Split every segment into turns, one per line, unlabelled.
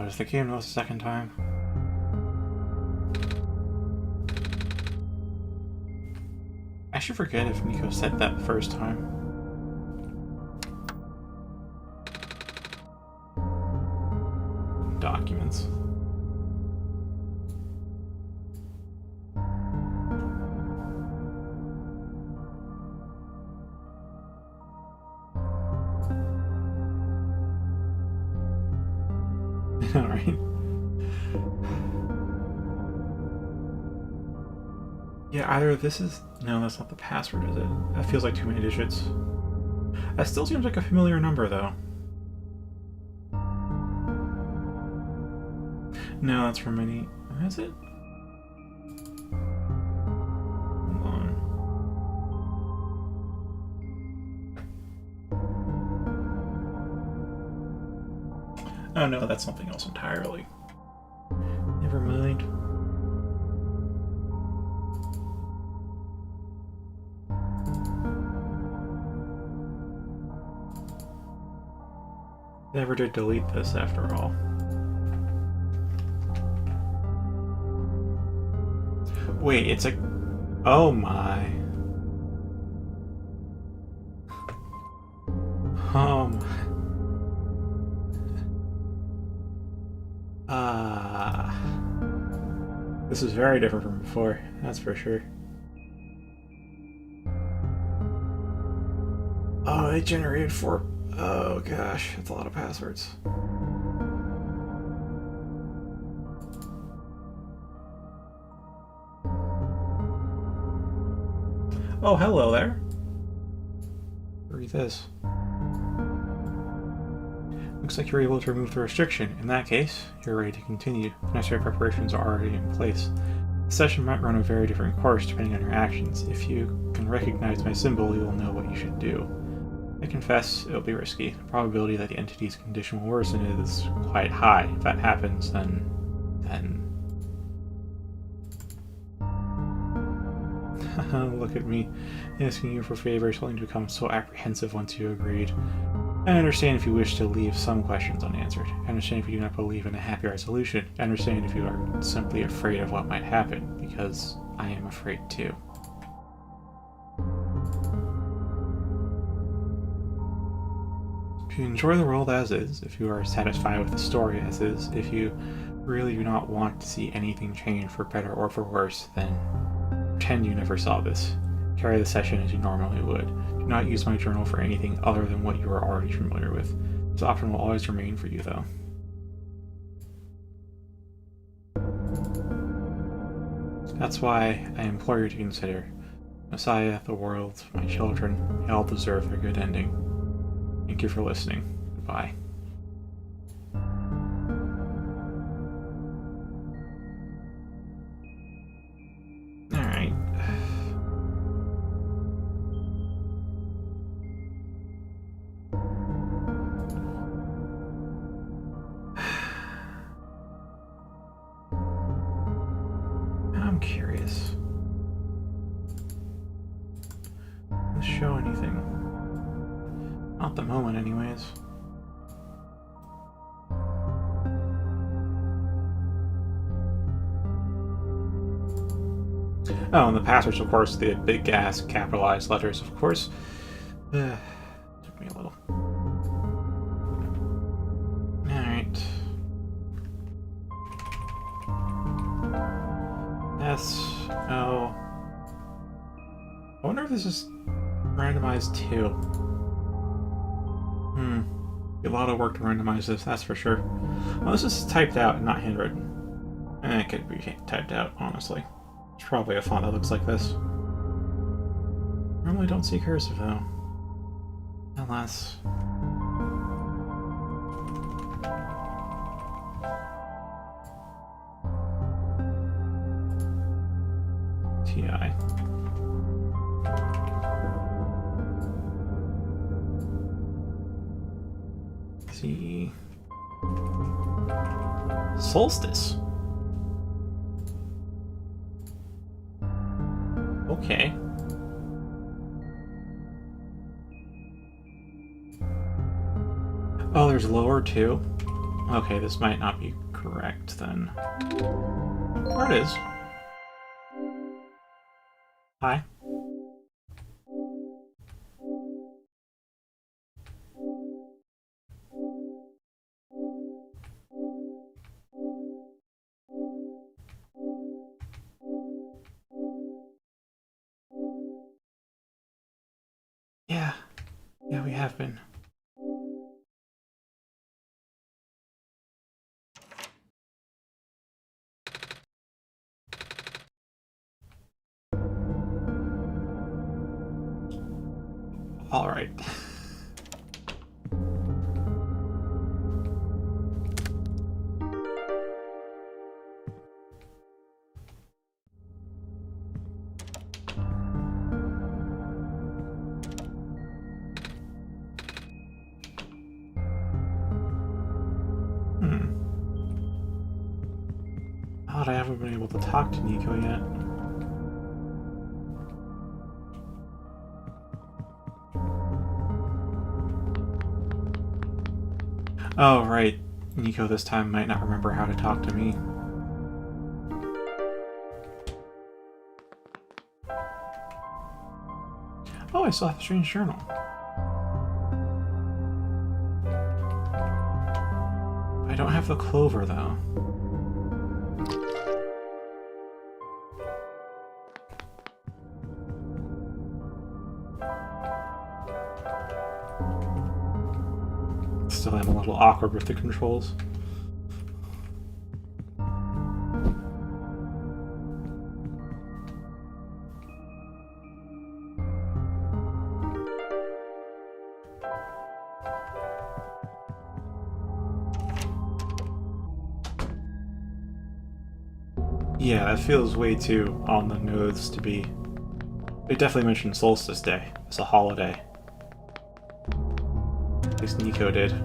Oh, does the game know it's the second time? I should forget if Nico said that the first time. Documents. Alright. Yeah, either this is... No, that's not the password, is it? That feels like too many digits. That still seems like a familiar number, though. No, that's from any... Is it? Hold on. Oh no, that's something else entirely. Never mind. Never did delete this after all. Wait, it's a... Oh my. Oh my. This is very different from before, that's for sure. Oh, it generated 4... Oh gosh, that's a lot of passwords. Oh, hello there. Read this. Looks like you're able to remove the restriction. In that case, you're ready to continue. The necessary preparations are already in place. The session might run a very different course depending on your actions. If you can recognize my symbol, you will know what you should do. I confess, it'll be risky. The probability that the entity's condition will worsen is quite high. If that happens, then... Look at me, asking you for favors, only to become so apprehensive once you agreed. I understand if you wish to leave some questions unanswered. I understand if you do not believe in a happy resolution. I understand if you are simply afraid of what might happen, because I am afraid too. If you enjoy the world as is, if you are satisfied with the story as is, if you really do not want to see anything change for better or for worse, then pretend you never saw this. Carry the session as you normally would. Do not use my journal for anything other than what you are already familiar with. This option will always remain for you, though. That's why I implore you to consider. Messiah, the world, my children, they all deserve a good ending. Thank you for listening. Goodbye. Alright. I'm curious. Does this show anything? Not the moment, anyways. Oh, and the passwords, of course, the big ass capitalized letters, of course. Took me a little. Alright. S, O. I wonder if this is randomized too. Be a lot of work to randomize this, that's for sure. Well, this is typed out and not handwritten. It could be typed out, honestly. There's probably a font that looks like this. Normally don't see cursive, though. Unless... TI. See... Solstice. Okay. Oh, there's lower too? Okay, this might not be correct then. There it is. Hi. Yeah. Yeah, we have been. Alright. Odd, I haven't been able to talk to Nico yet. Oh, right. Nico this time might not remember how to talk to me. Oh, I still have the strange journal. I don't have the clover, though. Still am a little awkward with the controls. Yeah, that feels way too on the nose to be... They definitely mentioned Solstice Day as a holiday. At least Nico did.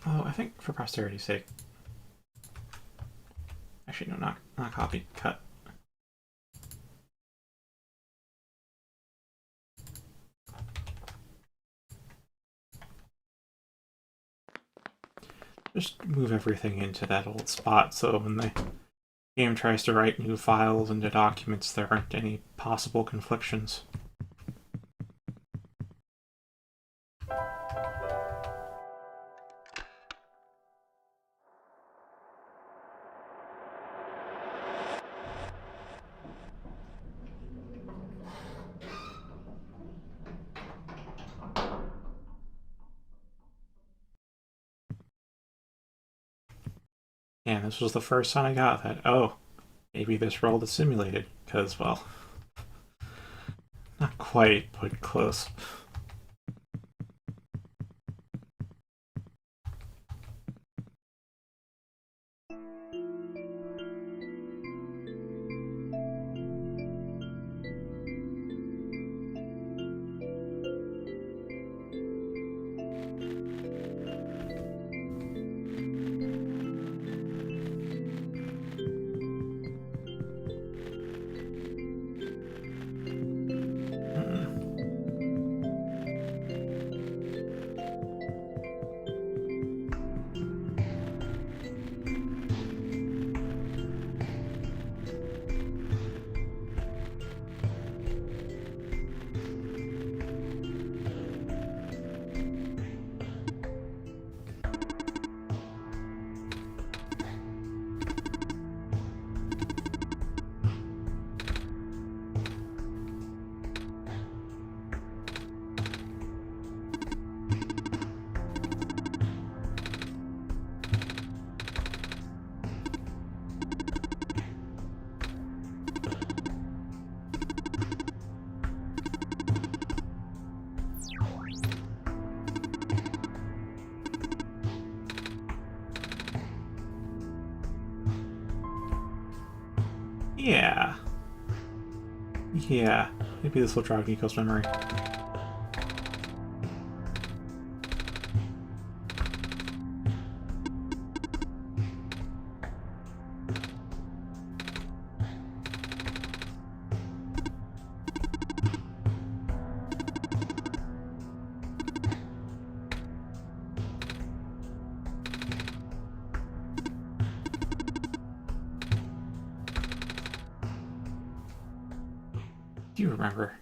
Oh, I think for posterity's sake. Actually, no, not copy, cut. Just move everything into that old spot so when the game tries to write new files into documents, there aren't any possible conflictions. And this was the first time I got that, oh, maybe this world is simulated, because, well, not quite, but close. Yeah. Yeah. Maybe this will jog Nico's memory. Do you remember?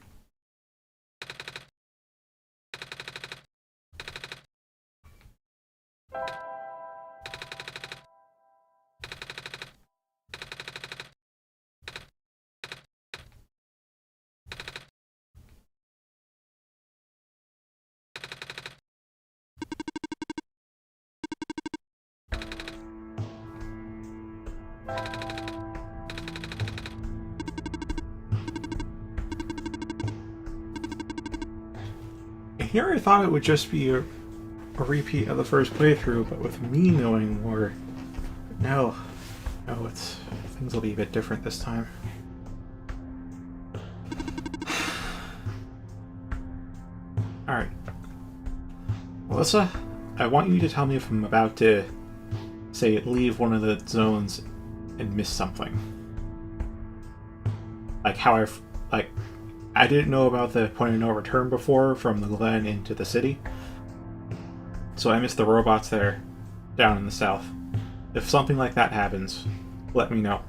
Here I thought it would just be a repeat of the first playthrough, but with me knowing more, no, things will be a bit different this time. Alright. Melissa, I want you to tell me if I'm about to, say, leave one of the zones and miss something. Like how I didn't know about the point of no return before from the Glen into the city. So I missed the robots there, down in the south. If something like that happens, let me know.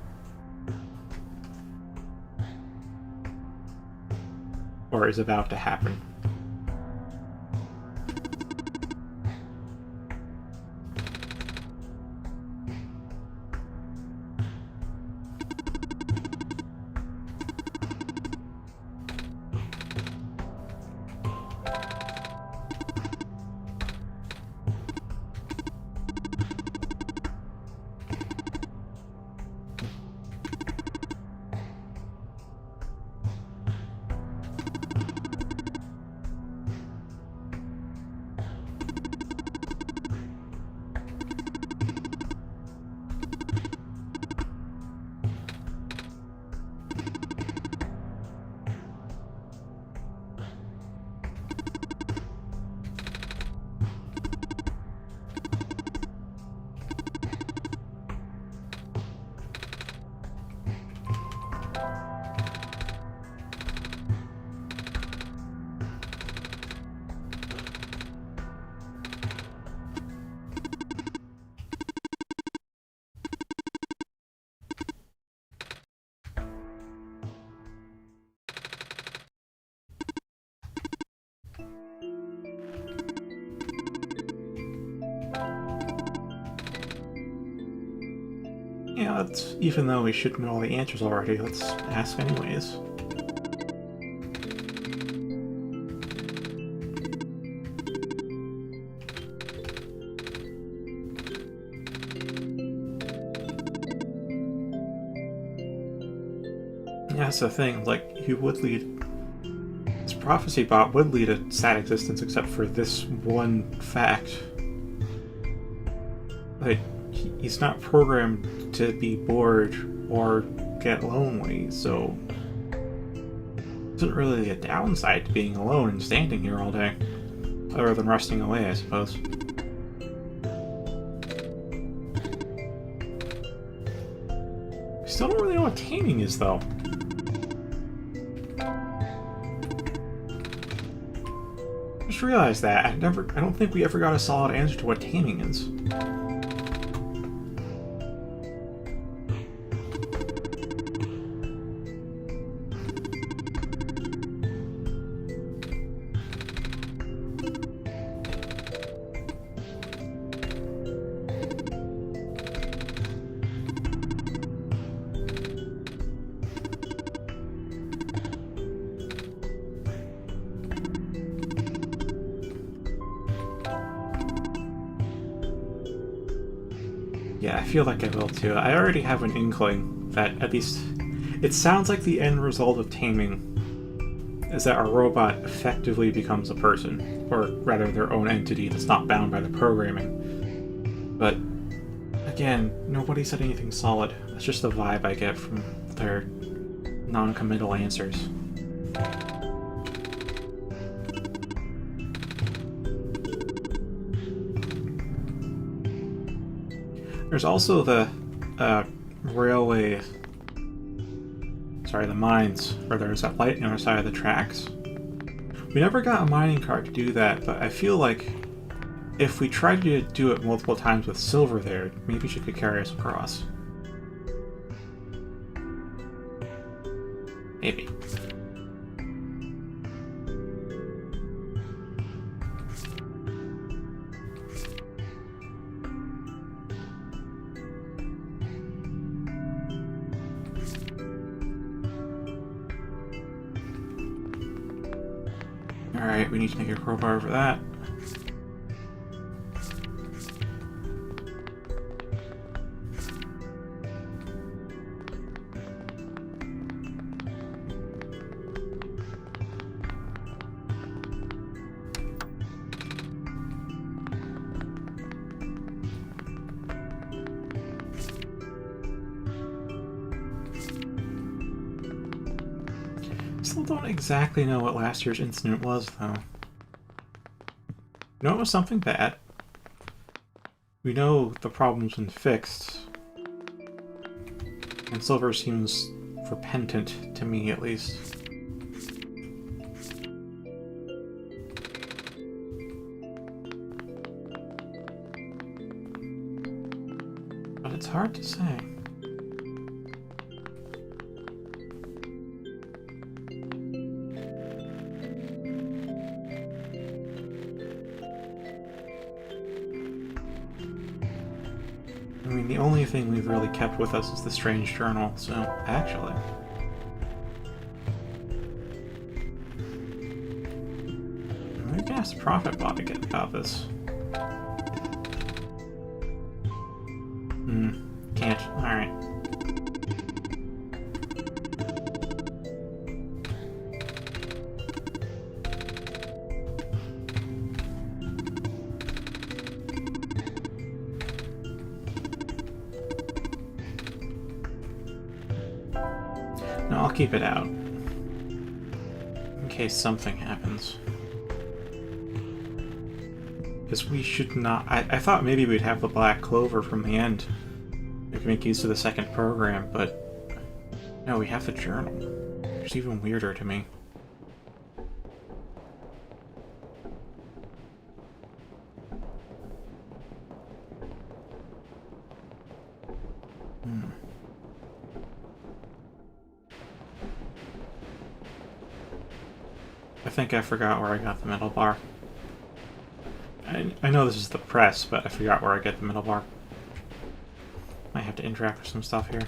Or is about to happen. Yeah, even though we should know all the answers already, let's ask anyways. Yeah, that's the thing, like, he would lead... This prophecy bot would lead a sad existence except for this one fact. Like, he's not programmed to be bored or get lonely, so it isn't really a downside to being alone and standing here all day, other than rusting away, I suppose. I still don't really know what taming is, though. Just realized that. I don't think we ever got a solid answer to what taming is. Yeah, I feel like I will too. I already have an inkling that at least it sounds like the end result of taming is that our robot effectively becomes a person, or rather their own entity that's not bound by the programming. But again, nobody said anything solid. That's just the vibe I get from the They're non-committal answers. There's also the the mines, where there's that light on the other side of the tracks. We never got a mining cart to do that, but I feel like if we tried to do it multiple times with Silver there, maybe she could carry us across. Maybe. Alright, we need to make a crowbar for that. Still don't exactly know what last year's incident was, though. We know it was something bad. We know the problem's been fixed. And Silver seems repentant, to me at least. But it's hard to say. I mean, the only thing we've really kept with us is the strange journal, so actually... we can ask the Prophet Bot again about this. Can't. Alright. No, I'll keep it out. In case something happens. Because we should not... I thought maybe we'd have the Black Clover from the end. We could make use of the second program, but... no, we have the journal. It's even weirder to me. I think I forgot where I got the metal bar. I know this is the press, but I forgot where I get the metal bar. Might have to interact with some stuff here.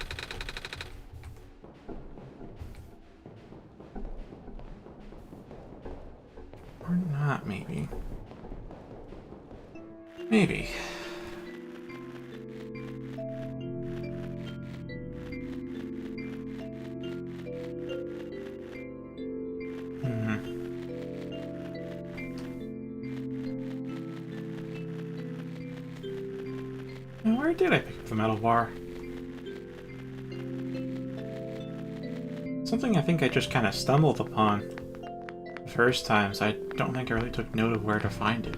Or not, maybe. Maybe. Now, where did I pick up the metal bar? Something I think I just kind of stumbled upon the first time, so I don't think I really took note of where to find it.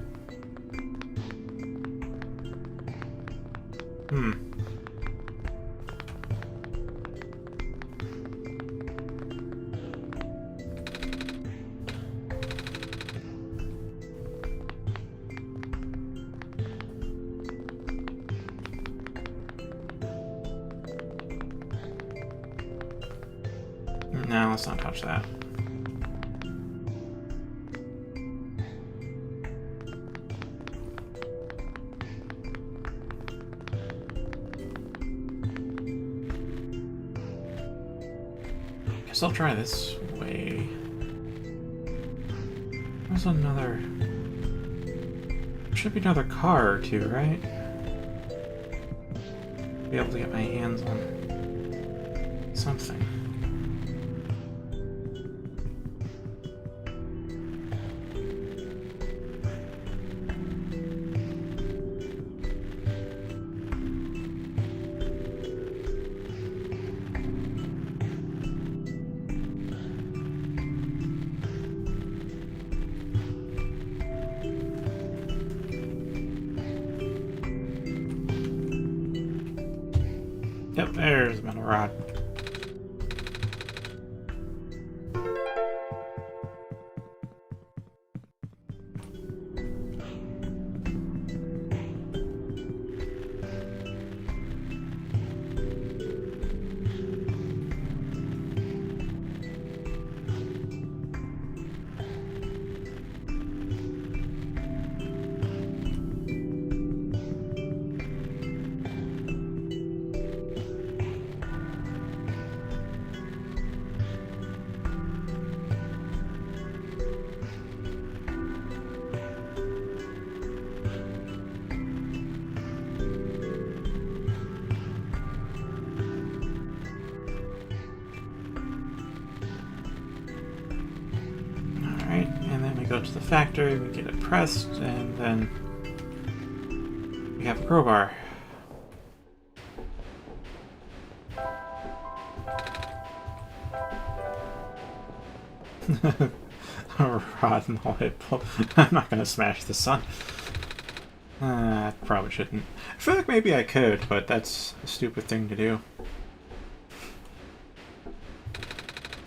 No, let's not touch that. Guess I'll try this way. There's another... there should be another car or two, right? Be able to get my hands on something. Yep, there's the metal rod. Alright, and then we go to the factory, we get it pressed, and then we have a crowbar. A rod and all it. I'm not gonna smash the sun. I probably shouldn't. I feel like maybe I could, but that's a stupid thing to do.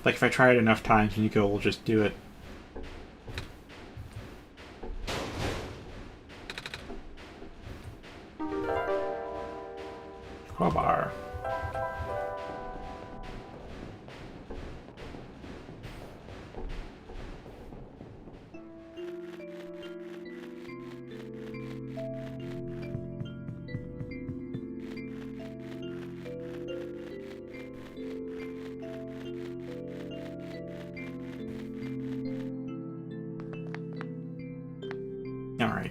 Like, if I try it enough times, Nico will just do it. Crowbar. All right.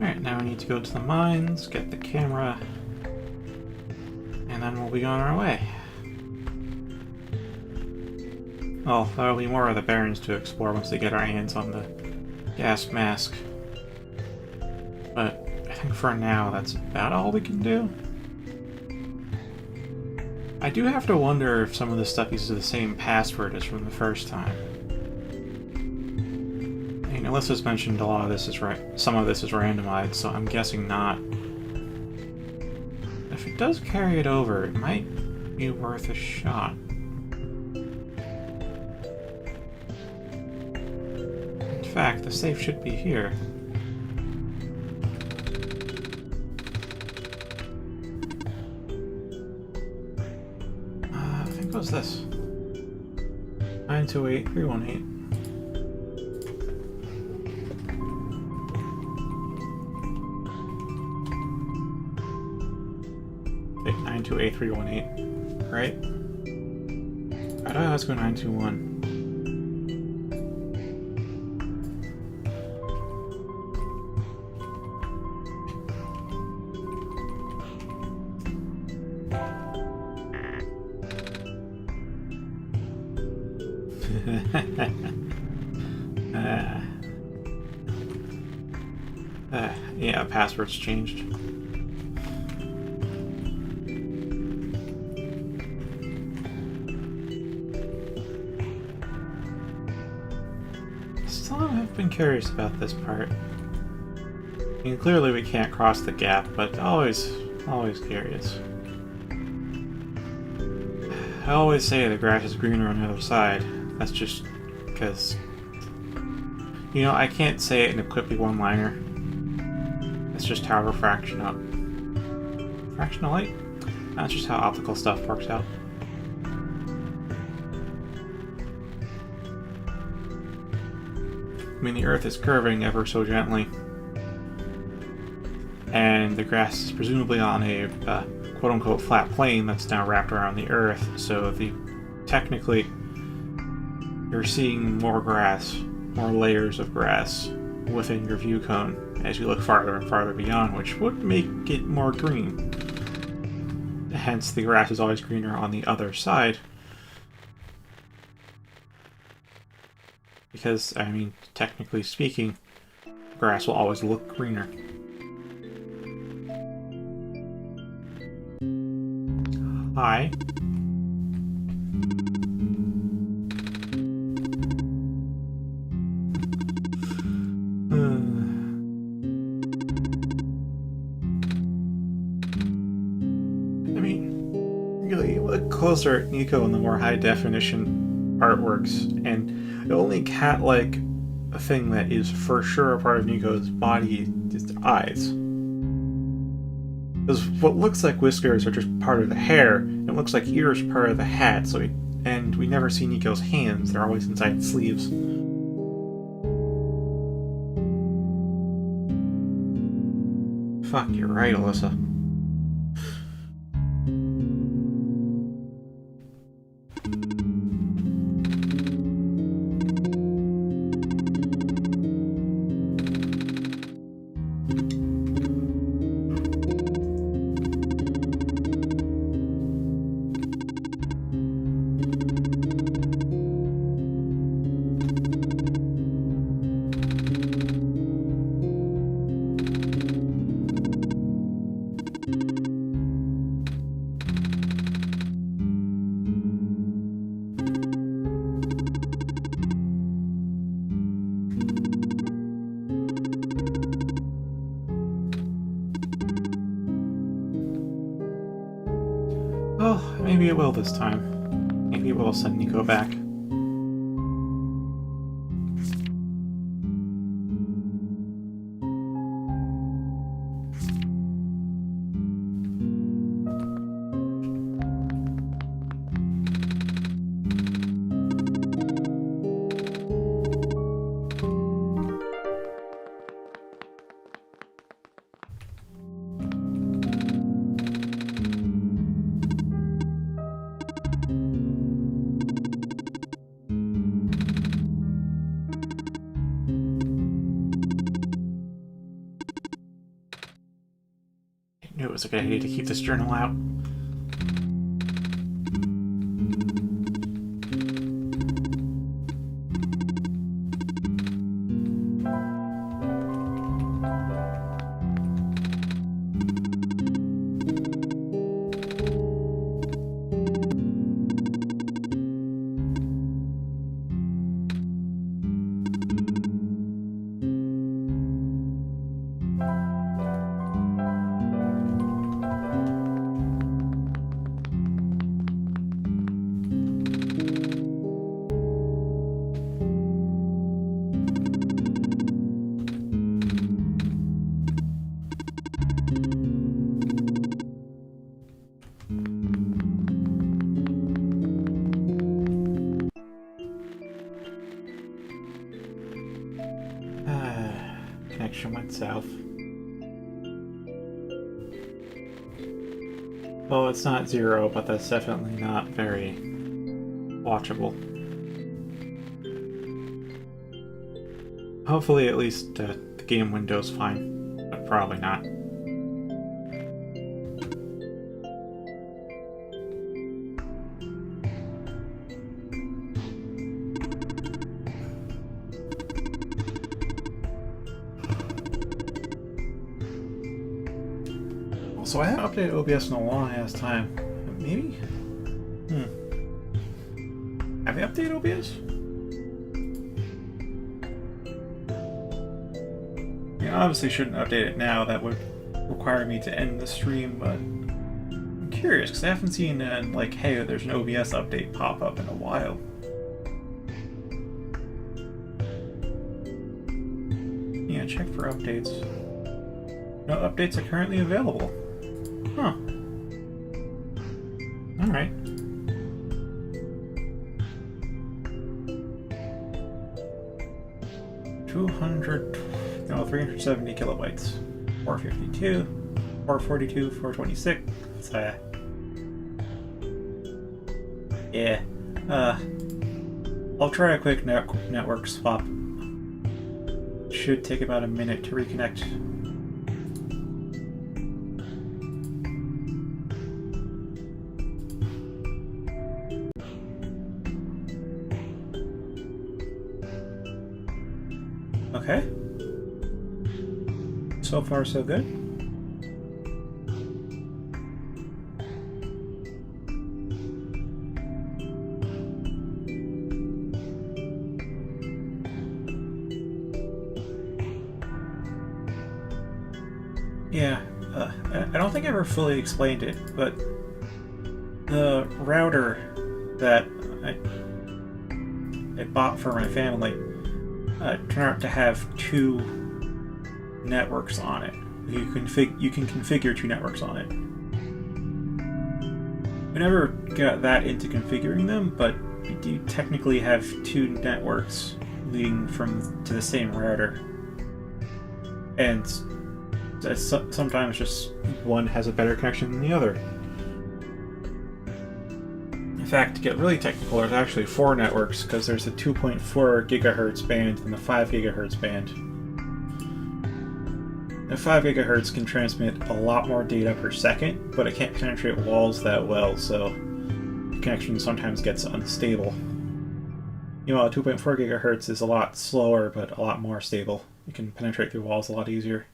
Alright, now we need to go to the mines, get the camera, and then we'll be on our way. Well, there'll be more of the Barrens to explore once we get our hands on the gas mask. But I think for now that's about all we can do. I do have to wonder if some of this stuff uses the same password as from the first time. I mean, Alyssa's mentioned a lot of this is some of this is randomized, so I'm guessing not. If it does carry it over, it might be worth a shot. In fact, the safe should be here. I think it was this. 928-318. 928-318, right? I thought let's go 921. Yeah, password's changed. Still have been curious about this part. I mean, clearly we can't cross the gap, but always curious. I always say the grass is greener on the other side. That's just because, you know, I can't say it in a quippy one-liner. That's just how refraction up. Fractional light? That's just how optical stuff works out. I mean, the Earth is curving ever so gently, and the grass is presumably on a quote-unquote flat plane that's now wrapped around the Earth, so technically you're seeing more grass, more layers of grass within your view cone as you look farther and farther beyond, which would make it more green. Hence, the grass is always greener on the other side. Because, I mean, technically speaking, grass will always look greener. Hi. I mean, really, you look closer at Nico in the more high-definition artworks, and the only cat-like thing that is for sure a part of Nico's body is the eyes. Because what looks like whiskers are just part of the hair, and it looks like ears are part of the hat, and we never see Nico's hands, they're always inside sleeves. Fuck, you're right, Alyssa. Well, maybe it will this time. Maybe it will send Nico back. I knew it was a good idea to keep this journal out. Connection went south. Well, it's not zero, but that's definitely not very watchable. Hopefully at least the game window's fine, but probably not. So I haven't updated OBS in a long ass time. Maybe? Have I updated OBS? I mean, obviously shouldn't update it now. That would require me to end the stream, but I'm curious because I haven't seen like, hey, there's an OBS update pop up in a while. Yeah, check for updates. No updates are currently available. Huh. Alright. No, 370 kilobytes. 452, 442, 426. Yeah. I'll try a quick network swap. Should take about a minute to reconnect. Okay. So far, so good. Yeah, I don't think I ever fully explained it, but the router that I bought for my family turned out to have two networks on it. You can configure two networks on it. We never got that into configuring them, but we do technically have two networks leading to the same router, and sometimes just one has a better connection than the other. In fact, to get really technical, there's actually four networks, because there's the 2.4 gigahertz band and the 5 gigahertz band. The 5 gigahertz can transmit a lot more data per second, but it can't penetrate walls that well, so the connection sometimes gets unstable. Meanwhile, 2.4 gigahertz is a lot slower, but a lot more stable. You can penetrate through walls a lot easier.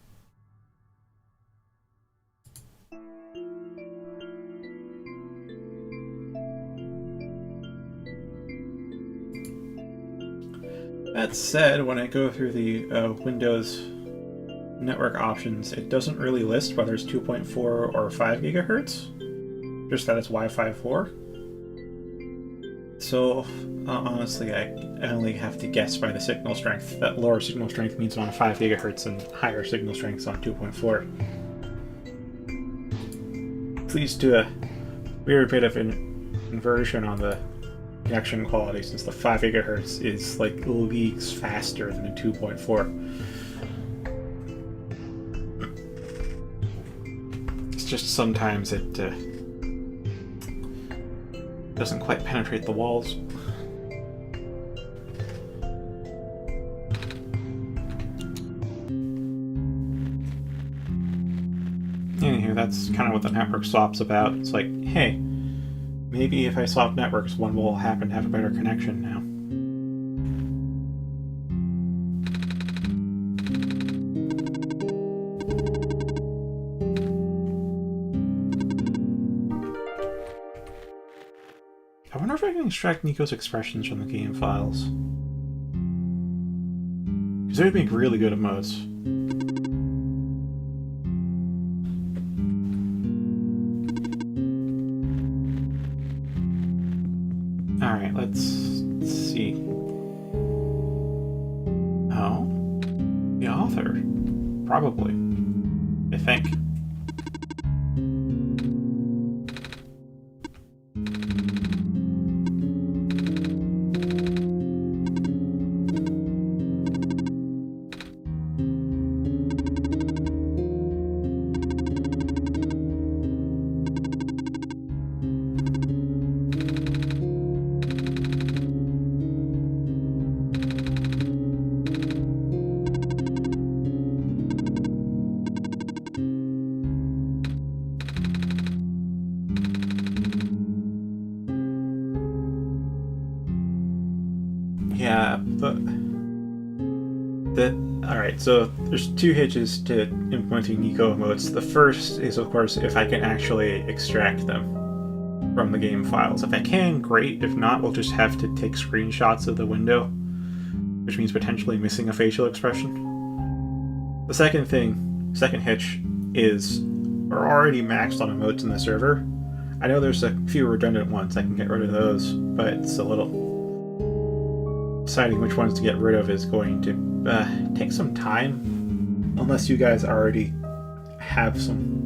That said, when I go through the Windows network options, it doesn't really list whether it's 2.4 or 5 gigahertz, just that it's Wi-Fi 4. So honestly, I only have to guess by the signal strength. That lower signal strength means on 5 gigahertz and higher signal strengths on 2.4. It leads to a weird bit of inversion on the connection quality, since the 5 gigahertz is like leagues faster than the 2.4. It's just sometimes it doesn't quite penetrate the walls. Anywho, that's kind of what the network swap's about. It's like, hey, maybe if I swap networks, one will happen to have a better connection now. I wonder if I can extract Nico's expressions from the game files. Because they would make really good emotes. Alright, let's see. Oh? The author. Probably. I think. Yeah, but alright, so there's two hitches to implementing Nico emotes. The first is, of course, if I can actually extract them from the game files. If I can, great. If not, we'll just have to take screenshots of the window, which means potentially missing a facial expression. The second hitch, is we're already maxed on emotes in the server. I know there's a few redundant ones, I can get rid of those, but it's a little... deciding which ones to get rid of is going to take some time, unless you guys already have some...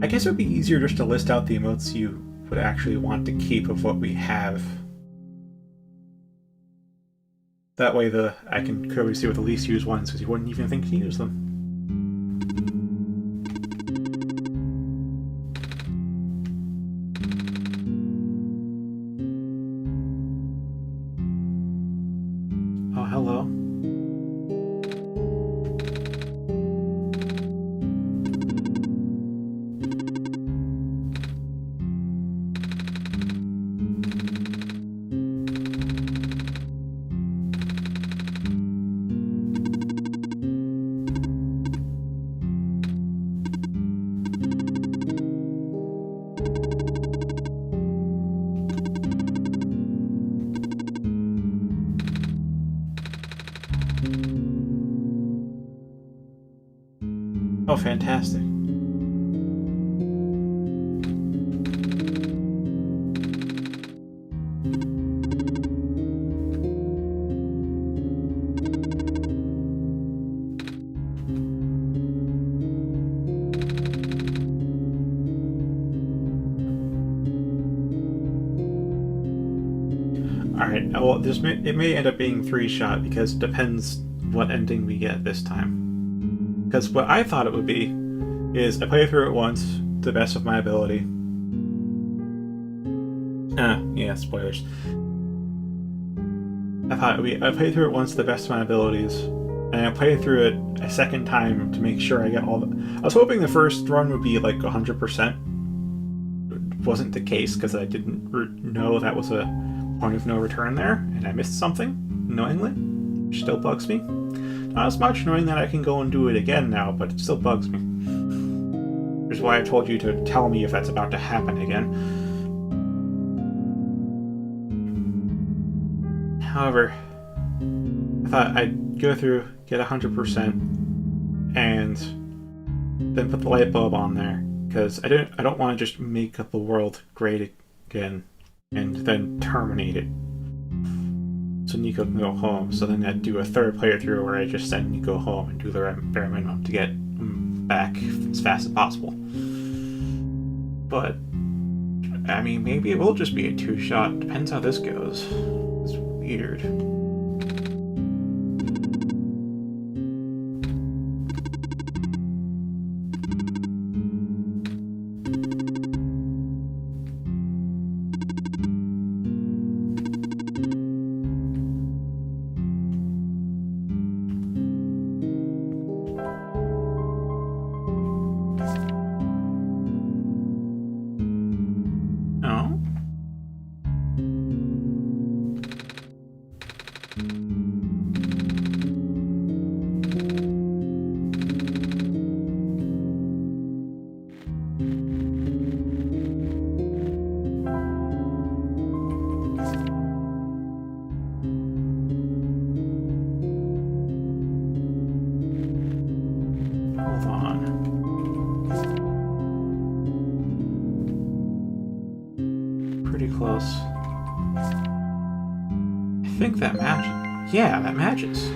I guess it would be easier just to list out the emotes you would actually want to keep of what we have. That way I can clearly see what the least used ones, because you wouldn't even think to use them. Oh, hello. Oh, fantastic. Alright, well, it may end up being 3-shot because it depends what ending we get this time. Because what I thought it would be is I play through it once, to the best of my ability. Yeah, spoilers. I thought it would be I play through it once to the best of my abilities, and I play through it a second time to make sure I get all the... I was hoping the first run would be like 100%. It wasn't the case because I didn't know that was a point of no return there, and I missed something, knowingly, which still bugs me. Not as much knowing that I can go and do it again now, but it still bugs me. Which is why I told you to tell me if that's about to happen again. However, I thought I'd go through, get 100%, and then put the light bulb on there, because I don't want to just make up the world great again and then terminate it so Nico can go home. So then I'd do a third playthrough where I just send Nico home and do the bare minimum to get him back as fast as possible. But I mean, maybe it will just be a 2-shot. Depends how this goes. It's weird. Close. I think that matches. Yeah, that matches.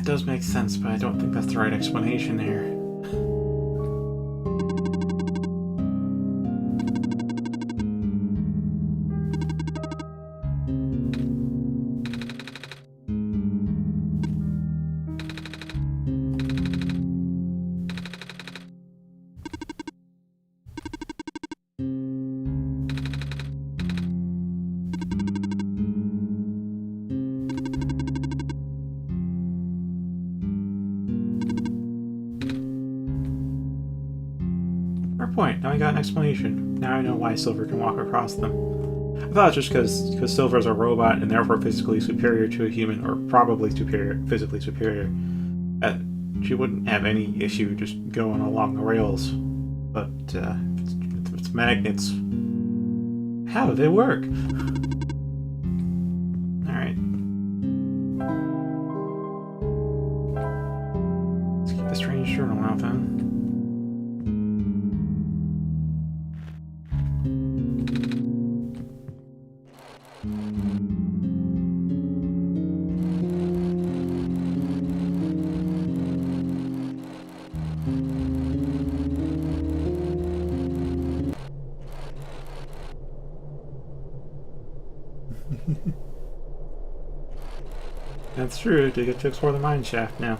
Does make sense, but I don't think that's the right explanation here. Point. Now I got an explanation. Now I know why Silver can walk across them. I thought it's just because Silver's a robot and therefore physically superior to a human, or probably physically superior. She wouldn't have any issue just going along the rails. But it's magnets. How do they work? Alright. Let's keep the strange journal out then. That's true, they get to explore the mine shaft now.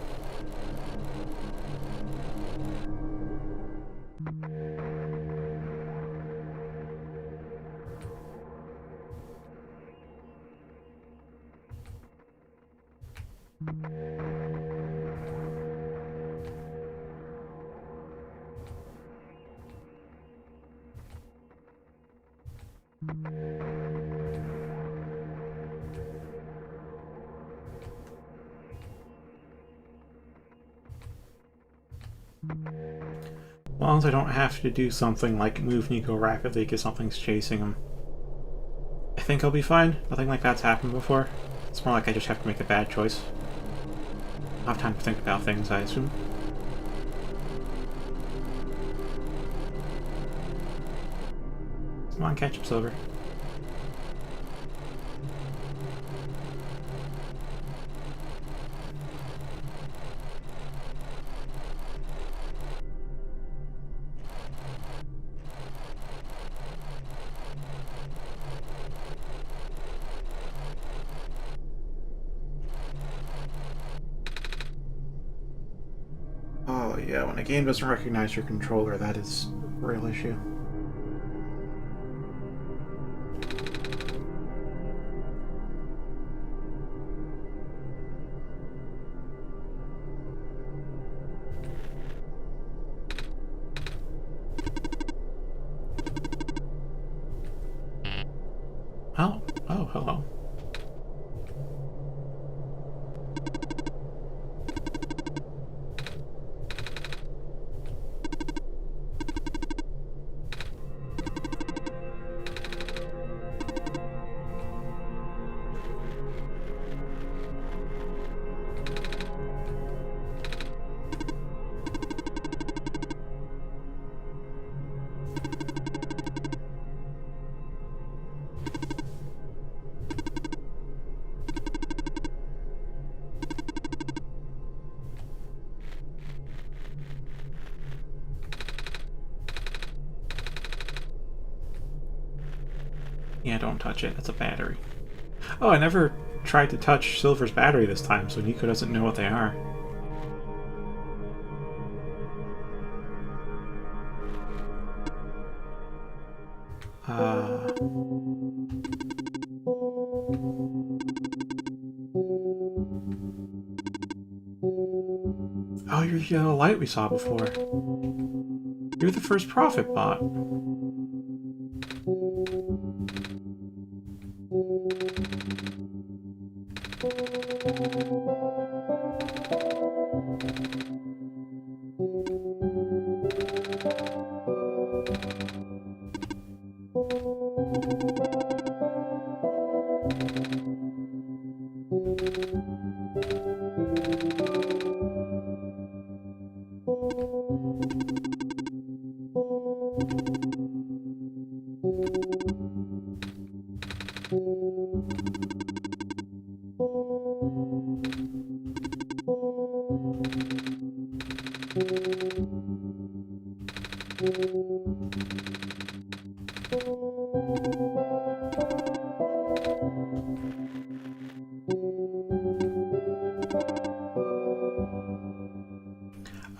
As long as I don't have to do something like move Nico rapidly because something's chasing him, I think I'll be fine. Nothing like that's happened before. It's more like I just have to make a bad choice. I'll have time to think about things, I assume. Come on, catch up, Silver. Oh yeah, when a game doesn't recognize your controller, that is a real issue. Oh, hello. Yeah, don't touch it. That's a battery. Oh, I never tried to touch Silver's battery this time, so Nico doesn't know what they are. Oh, you're the yellow light we saw before. You're the first Prophet bot.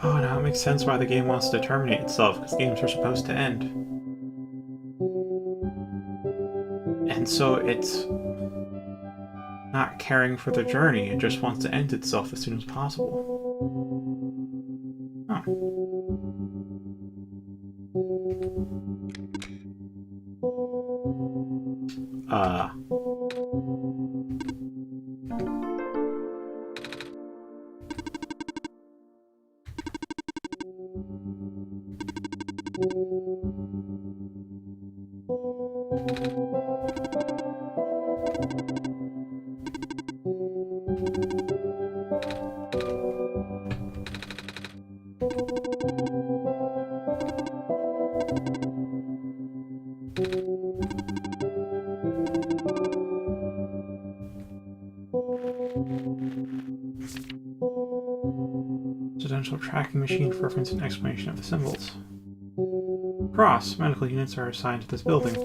Oh, now it makes sense why the game wants to terminate itself, because games are supposed to end. And so it's not caring for the journey, it just wants to end itself as soon as possible. Oh. Residential tracking machine for reference and explanation of the symbols. Cross. Medical units are assigned to this building.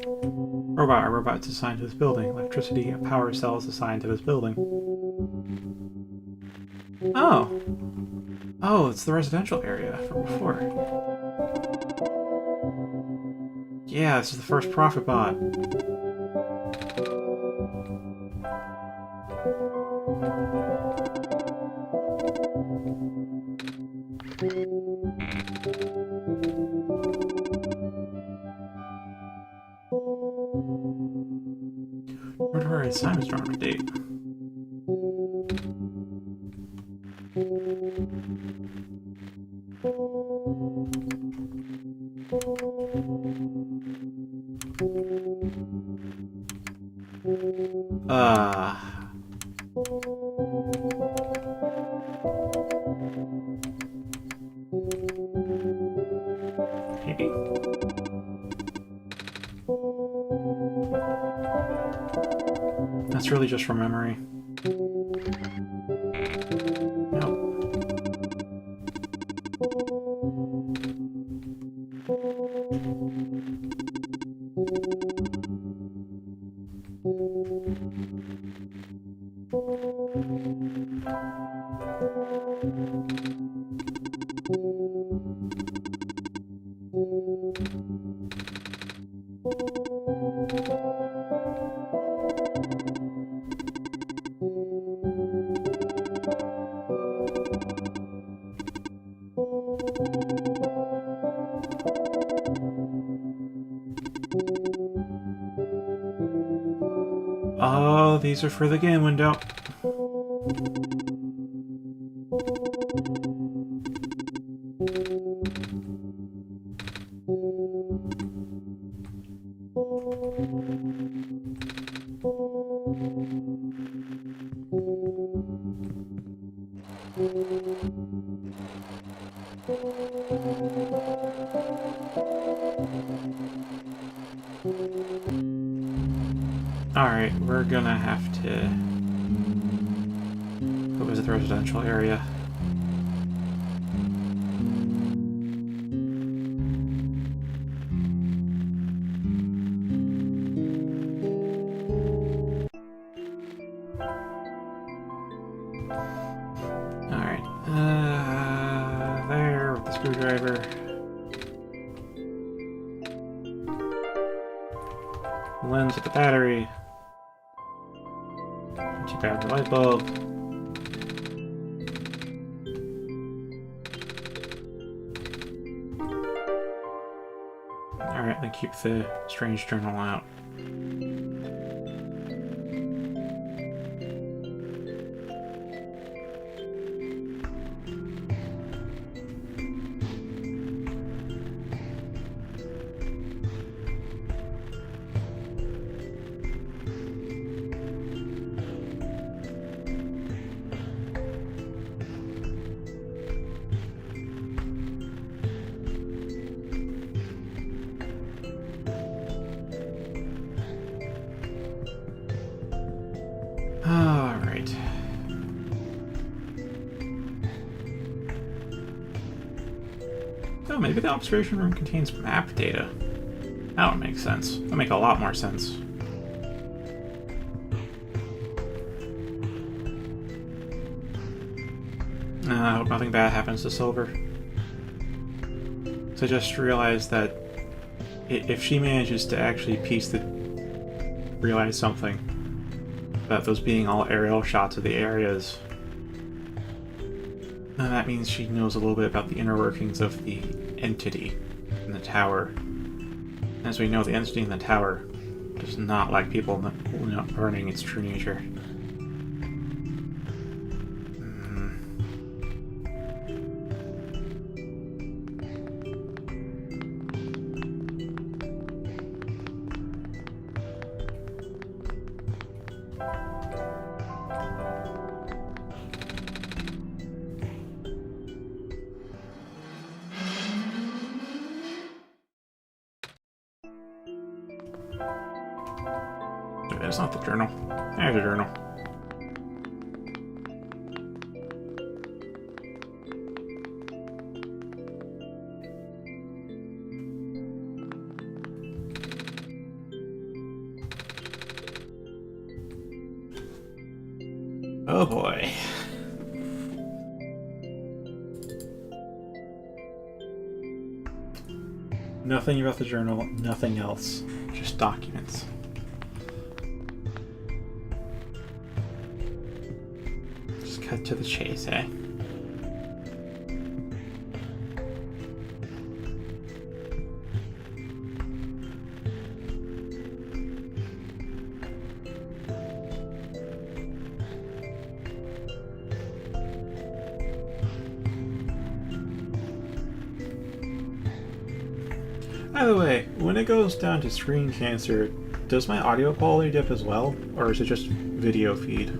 Robot. A robot is assigned to this building. Electricity. A power cell is assigned to this building. Oh. Oh, it's the residential area from before. Yeah, this is the first Prophet bot. Wonder where his time is drawn to date. Maybe? That's really just from memory. Nope. Oh, these are for the game window. Alright, we're gonna have to go visit the residential area. Alright, there with the screwdriver. Lens with the battery. Grab the light bulb. Alright, then keep the strange journal out. Alright. Oh, maybe the observation room contains map data. That would make sense. That would make a lot more sense. I hope nothing bad happens to Silver. So I just realized that if she manages to actually realize something about those being all aerial shots of the areas, then that means she knows a little bit about the inner workings of the entity in the tower. As we know, the entity in the tower does not like people learning its true nature. That's not the journal. There's the journal. Oh boy. Nothing about the journal, nothing else. Just documents. Just cut to the chase, eh? By the way, when it goes down to screen cancer, does my audio quality dip as well, or is it just video feed?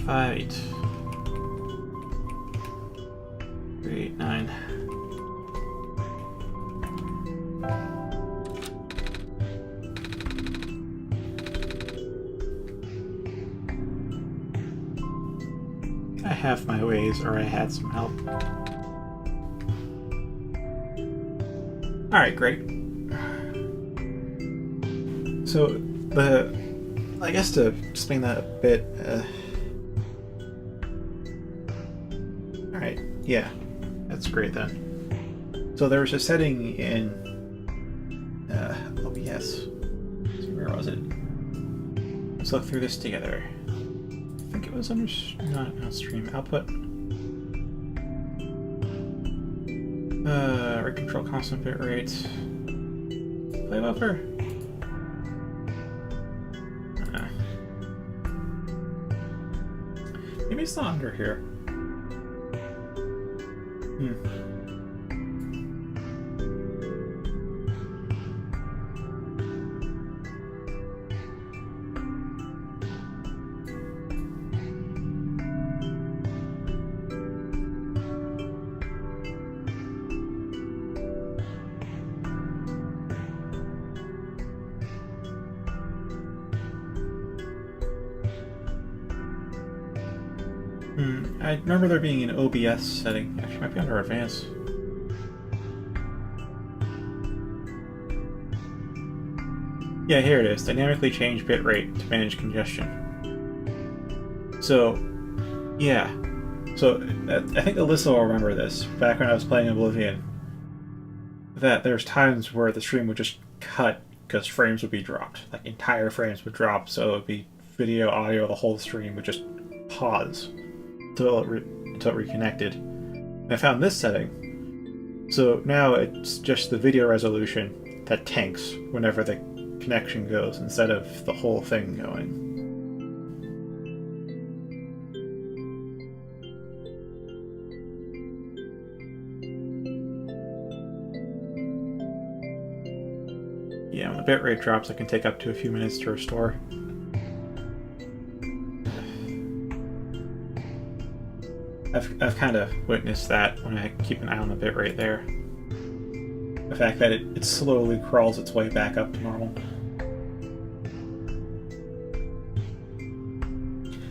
Eight, 3, 8, 9. I have my ways, or I had some help. Alright, great. So, I guess to explain that a bit, alright, yeah, that's great then. So there was a setting in OBS. So where was it? Let's look through this together. I think it was under not stream output. Rate control constant bit rate. Play buffer. Maybe it's not under here. I remember there being an OBS setting. Actually, it might be under advanced. Yeah, here it is. Dynamically change bitrate to manage congestion. So, yeah. So, I think Alyssa will remember this, back when I was playing Oblivion, that there's times where the stream would just cut because frames would be dropped. Like, entire frames would drop, so it would be video, audio, the whole stream would just pause until it reconnected. And I found this setting. So now it's just the video resolution that tanks whenever the connection goes, instead of the whole thing going. Yeah, when the bitrate drops, it can take up to a few minutes to restore. I've kind of witnessed that when I keep an eye on the bitrate there. The fact that it slowly crawls its way back up to normal.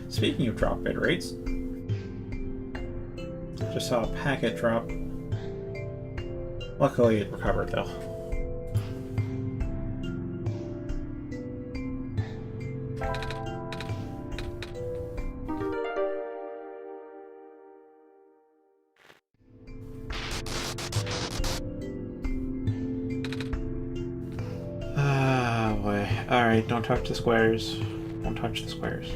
Speaking of drop bit rates, just saw a packet drop. Luckily it recovered though. Ah, boy. Alright, don't touch the squares. Don't touch the squares.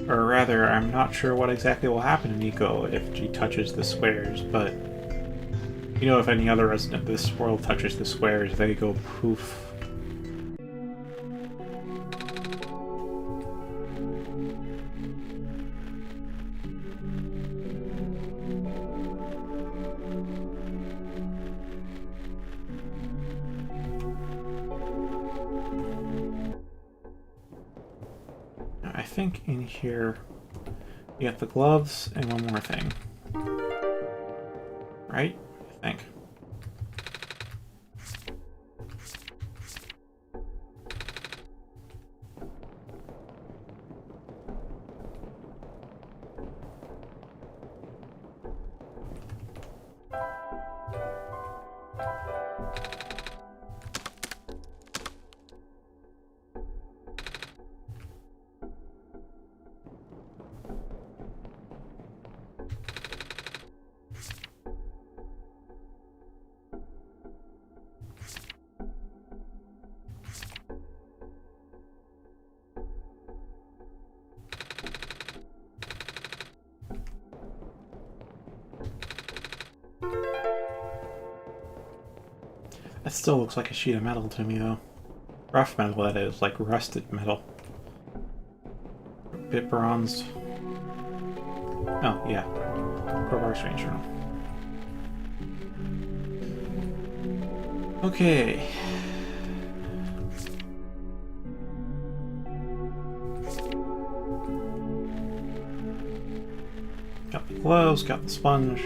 Or rather, I'm not sure what exactly will happen to Nico if she touches the squares, but you know, if any other resident of this world touches the squares, they go poof. I think in here you got the gloves and one more thing. Right? I think. That still looks like a sheet of metal to me, though. Rough metal, that is, like rusted metal. A bit bronzed. Oh, yeah. Crowbar Strange Journal. Okay. Got the gloves, got the sponge.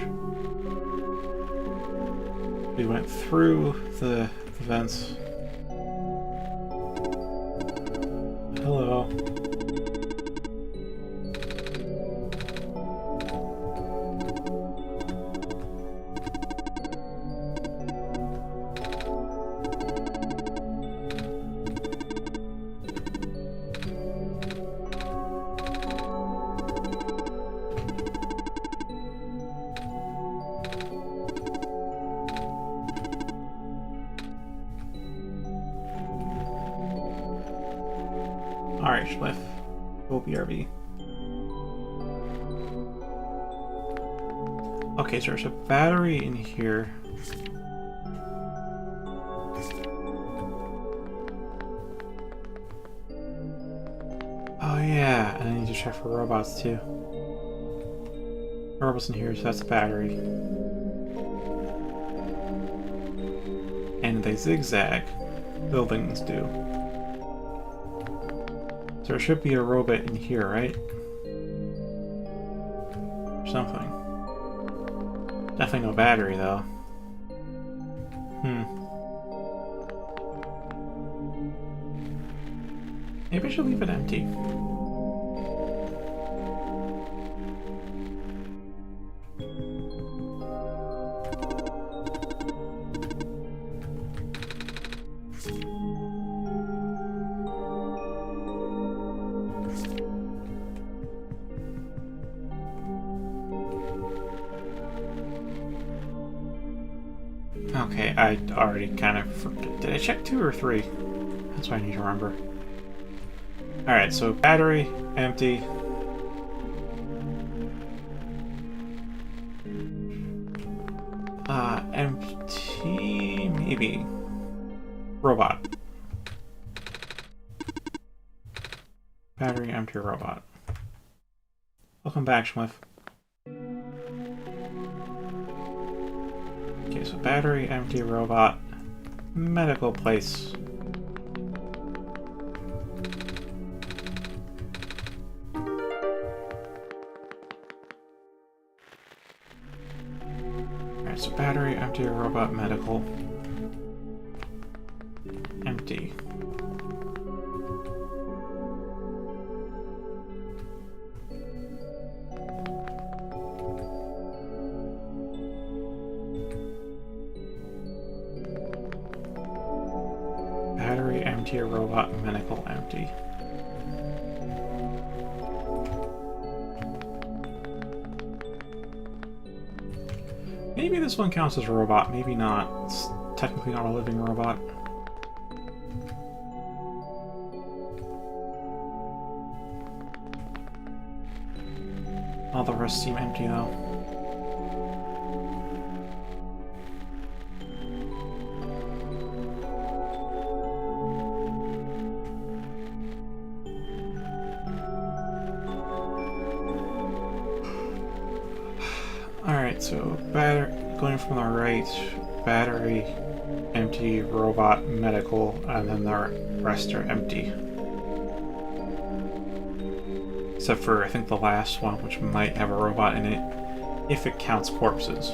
We went through the vents. Hello. Alright, Schliff. Go BRB. Okay, so there's a battery in here. Oh yeah, and I need to check for robots too. Robots in here, so that's a battery. And they zigzag. Buildings do. So there should be a robot in here, right? Something. Definitely no battery, though. Maybe I should leave it empty. Okay, I already kind of forget. Did I check 2 or 3? That's what I need to remember. Alright, so battery, empty. Empty, maybe. Robot. Battery, empty, robot. Welcome back, Schliff. Okay, so battery, empty, robot, medical place. Alright, so battery, empty, robot, medical. Empty. Battery empty, robot, medical empty. Maybe this one counts as a robot, maybe not. It's technically not a living robot. All the rest seem empty though. Alright, so going from the right, battery, empty, robot, medical, and then the rest are empty. Except for, I think, the last one, which might have a robot in it, if it counts corpses.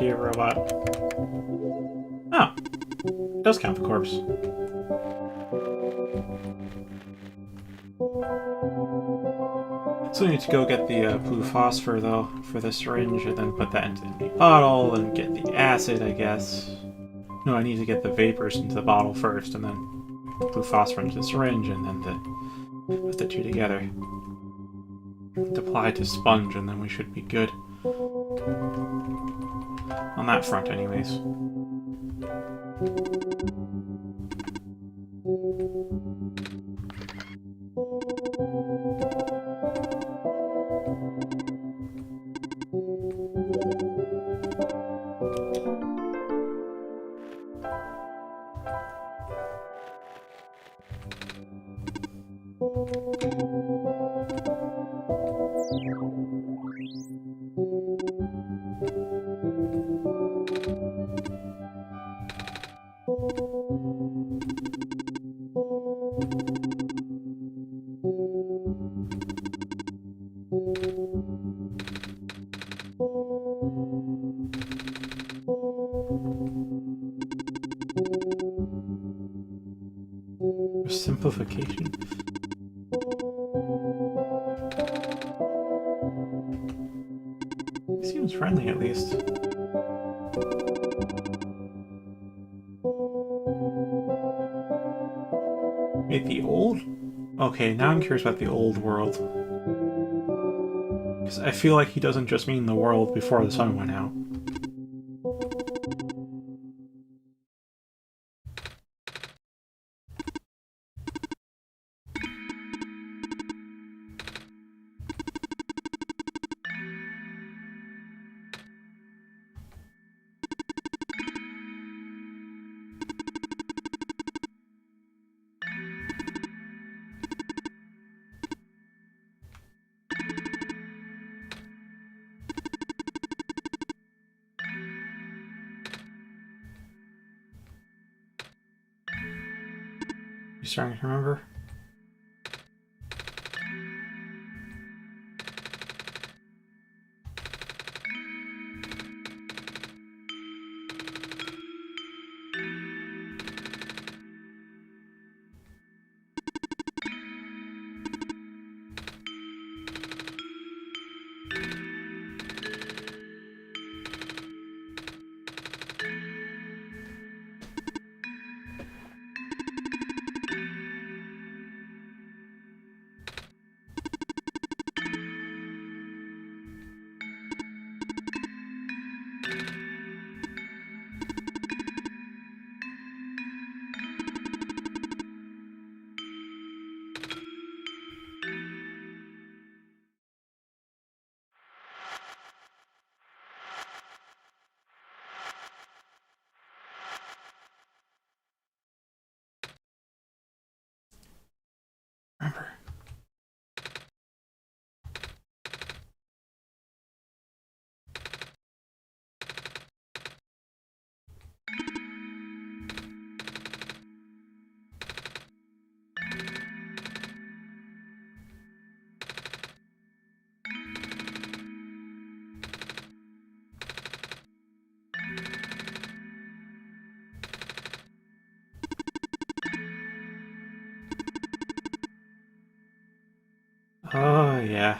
be a robot. Oh, it does count the corpse. So we need to go get the blue phosphor, though, for the syringe, and then put that into the bottle, and get the acid, I guess. No, I need to get the vapors into the bottle first, and then blue phosphor into the syringe, and then put the two together. And apply to sponge, and then we should be good. On that front, anyways. Simplification. He seems friendly, at least. Wait, the old? Okay, now I'm curious about the old world. Because I feel like he doesn't just mean the world before the sun went out. You starting to remember? Remember. Oh, yeah.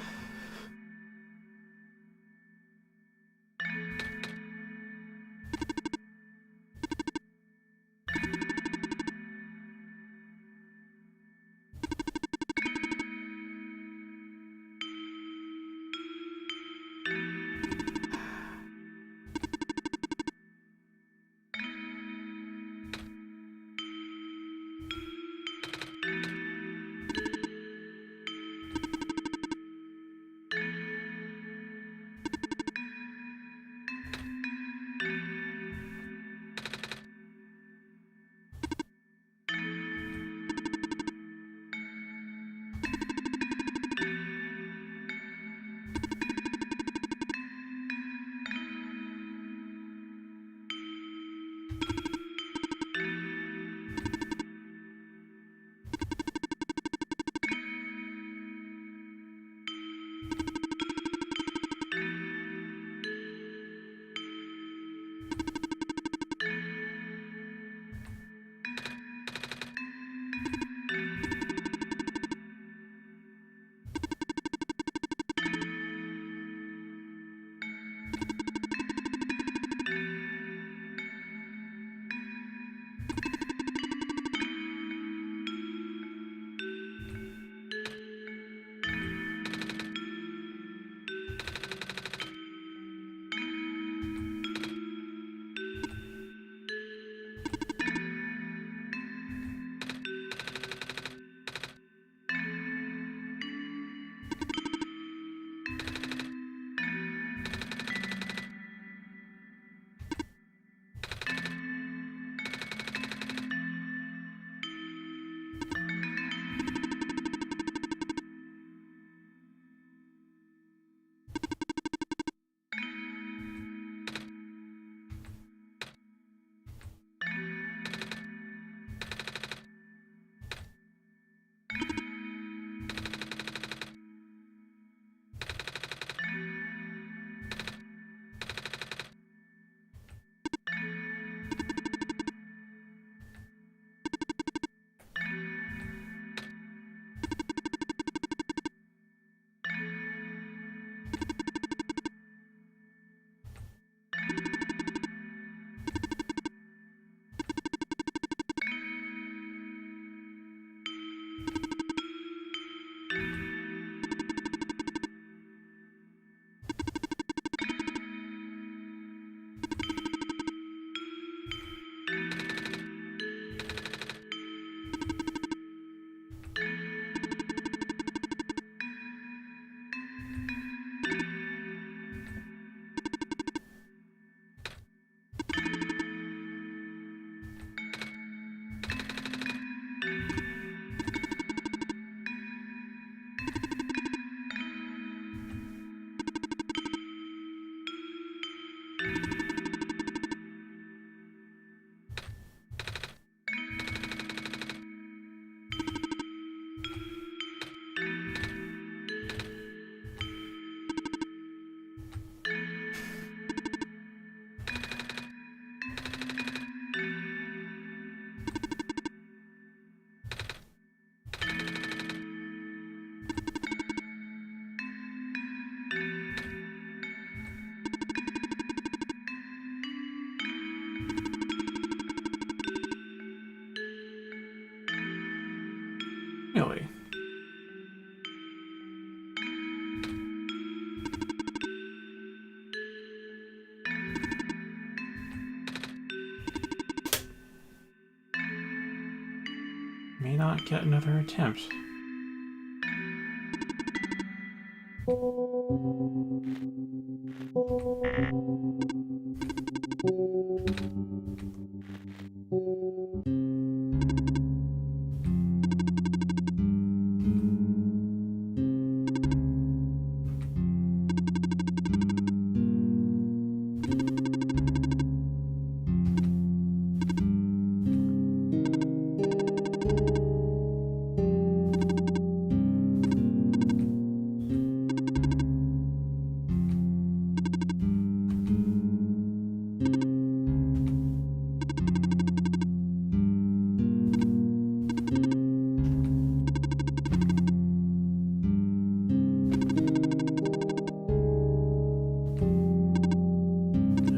not get another attempt.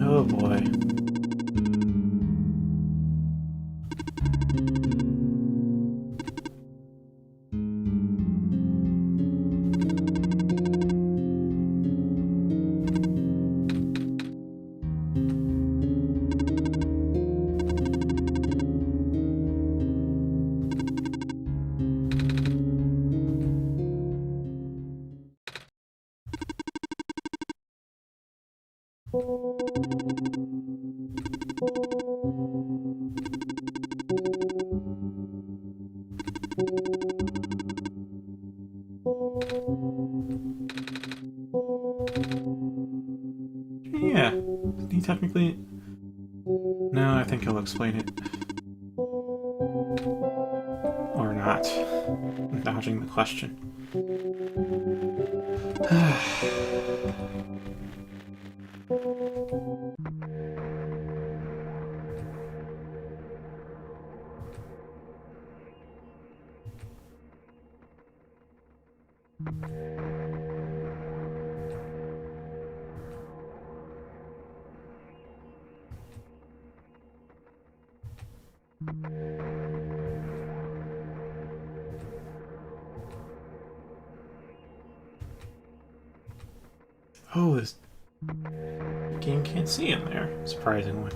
Oh boy. Yeah, he technically... No, I think he'll explain it. Or not. I'm dodging the question. Oh, this game can't see in there, surprisingly.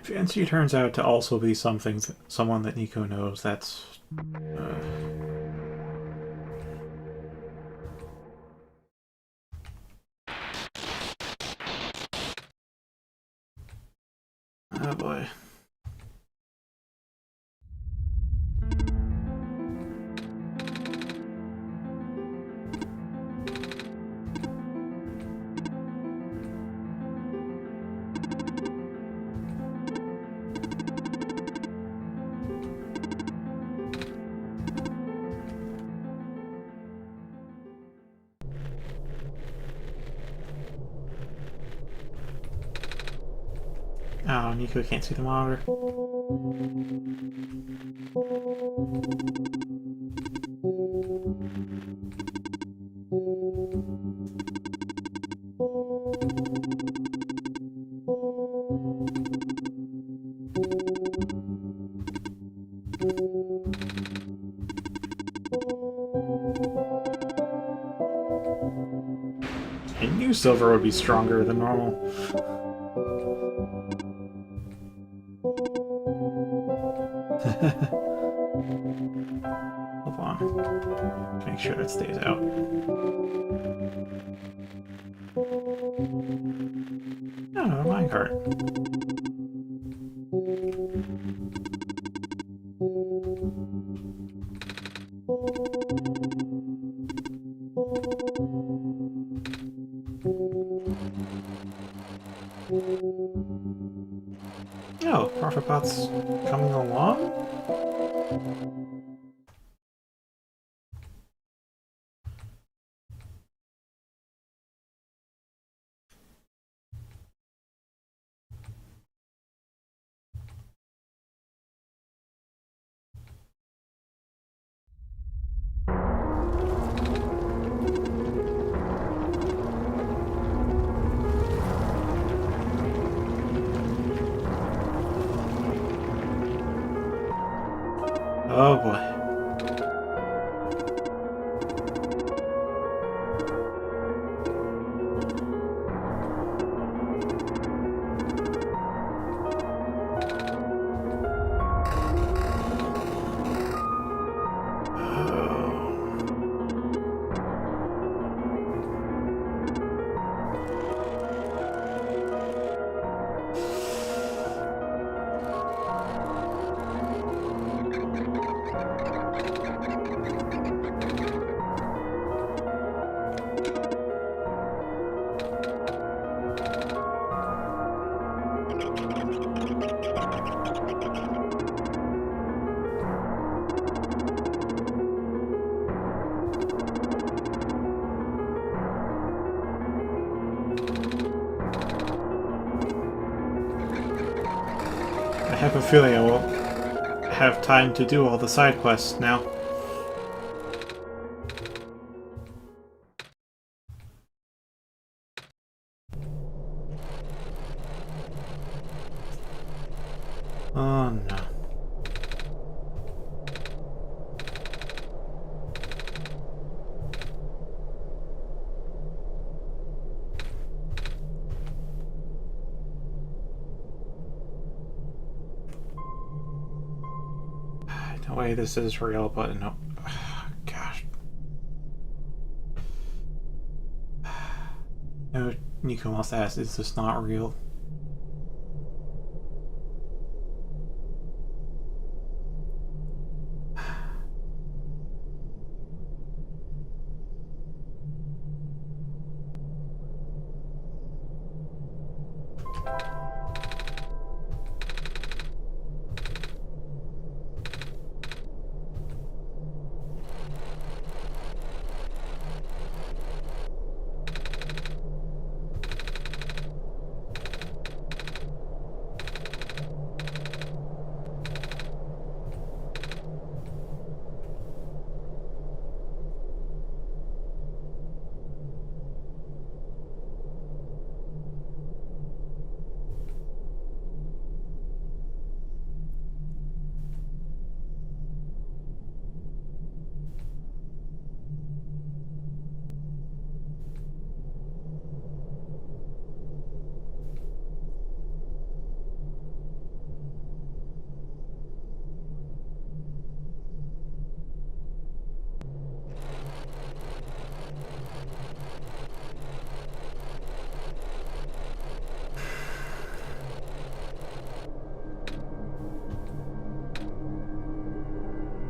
If Yancy turns out to also be someone that Nico knows, that's... Oh boy. Oh, Nico can't see the monitor. I knew Silver would be stronger than normal. Hold on. Make sure that stays out. Oh, minecart. Oh, Profitbot's coming along? Oh boy. I have a feeling I won't have time to do all the side quests now. Oh no. No way this is real, but no. Gosh. No, Nico must ask, is this not real?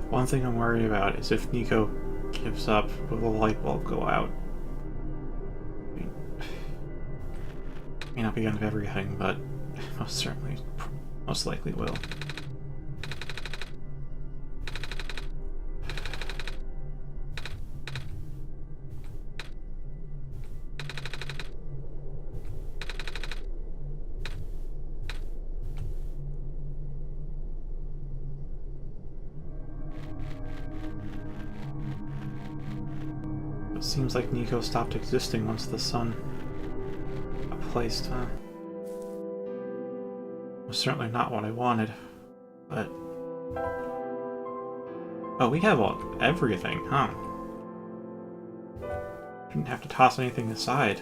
One thing I'm worried about is if Nico gives up, will the light bulb go out? I mean, may not be the end of everything, but most certainly, most likely will. It seems like Nico stopped existing once the sun got placed, huh? Was certainly not what I wanted, but... Oh, we have everything, huh? Didn't have to toss anything aside.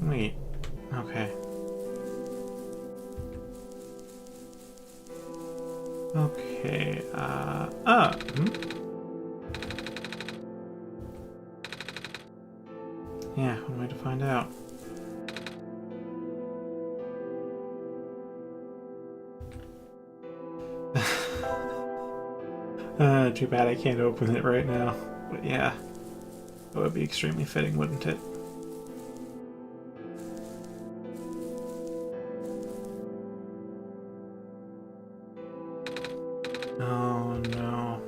Wait. Okay. Okay, Yeah, one way to find out. Too bad I can't open it right now. But yeah, that would be extremely fitting, wouldn't it? Oh no.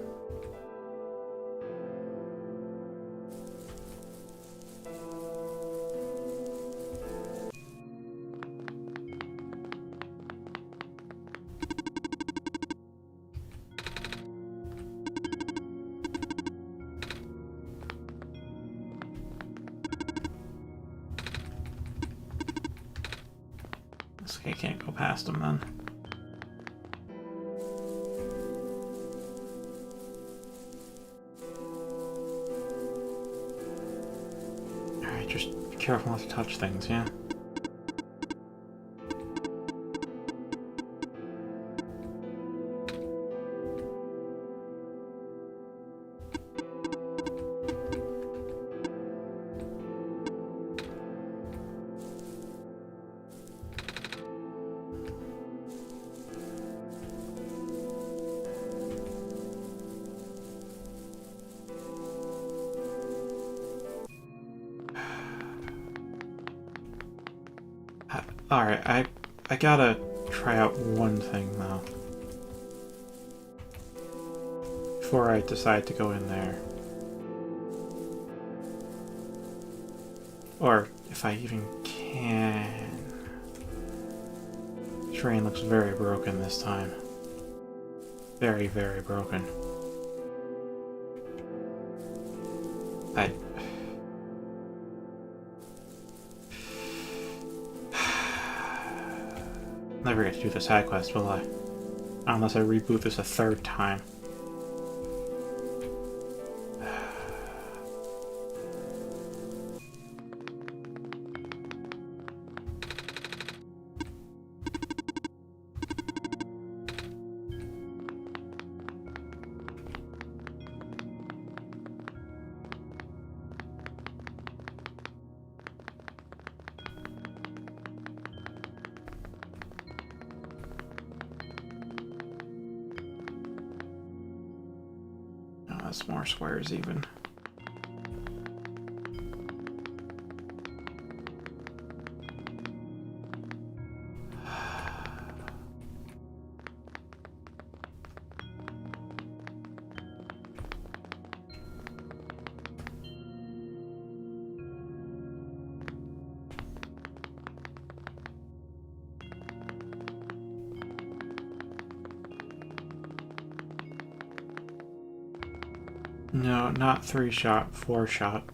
I can't go past them then. Alright, just be careful not to touch things, yeah? Alright, I gotta try out one thing though before I decide to go in there. Or if I even can. The train looks very broken this time. Very, very broken. Never get to do the side quest, will I? Unless I reboot this a third time. That's more squares even. No, not 3-shot, 4-shot.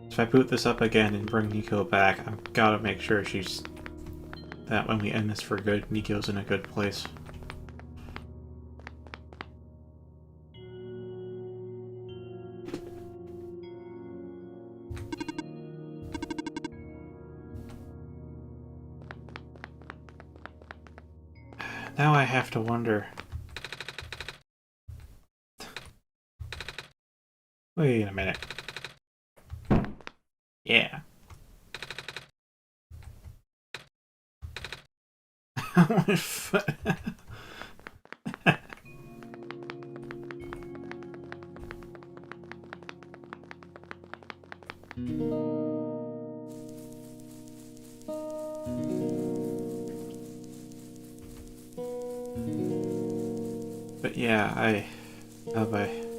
If I boot this up again and bring Nico back, I've got to make sure that when we end this for good, Nico's in a good place. Now I have to wonder... Wait a minute. Yeah. But yeah, I have a...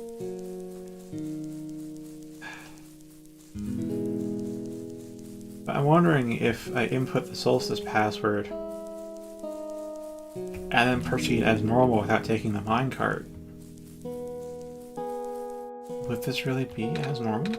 I'm wondering if I input the Solstice password and then proceed as normal without taking the minecart. Would this really be as normal?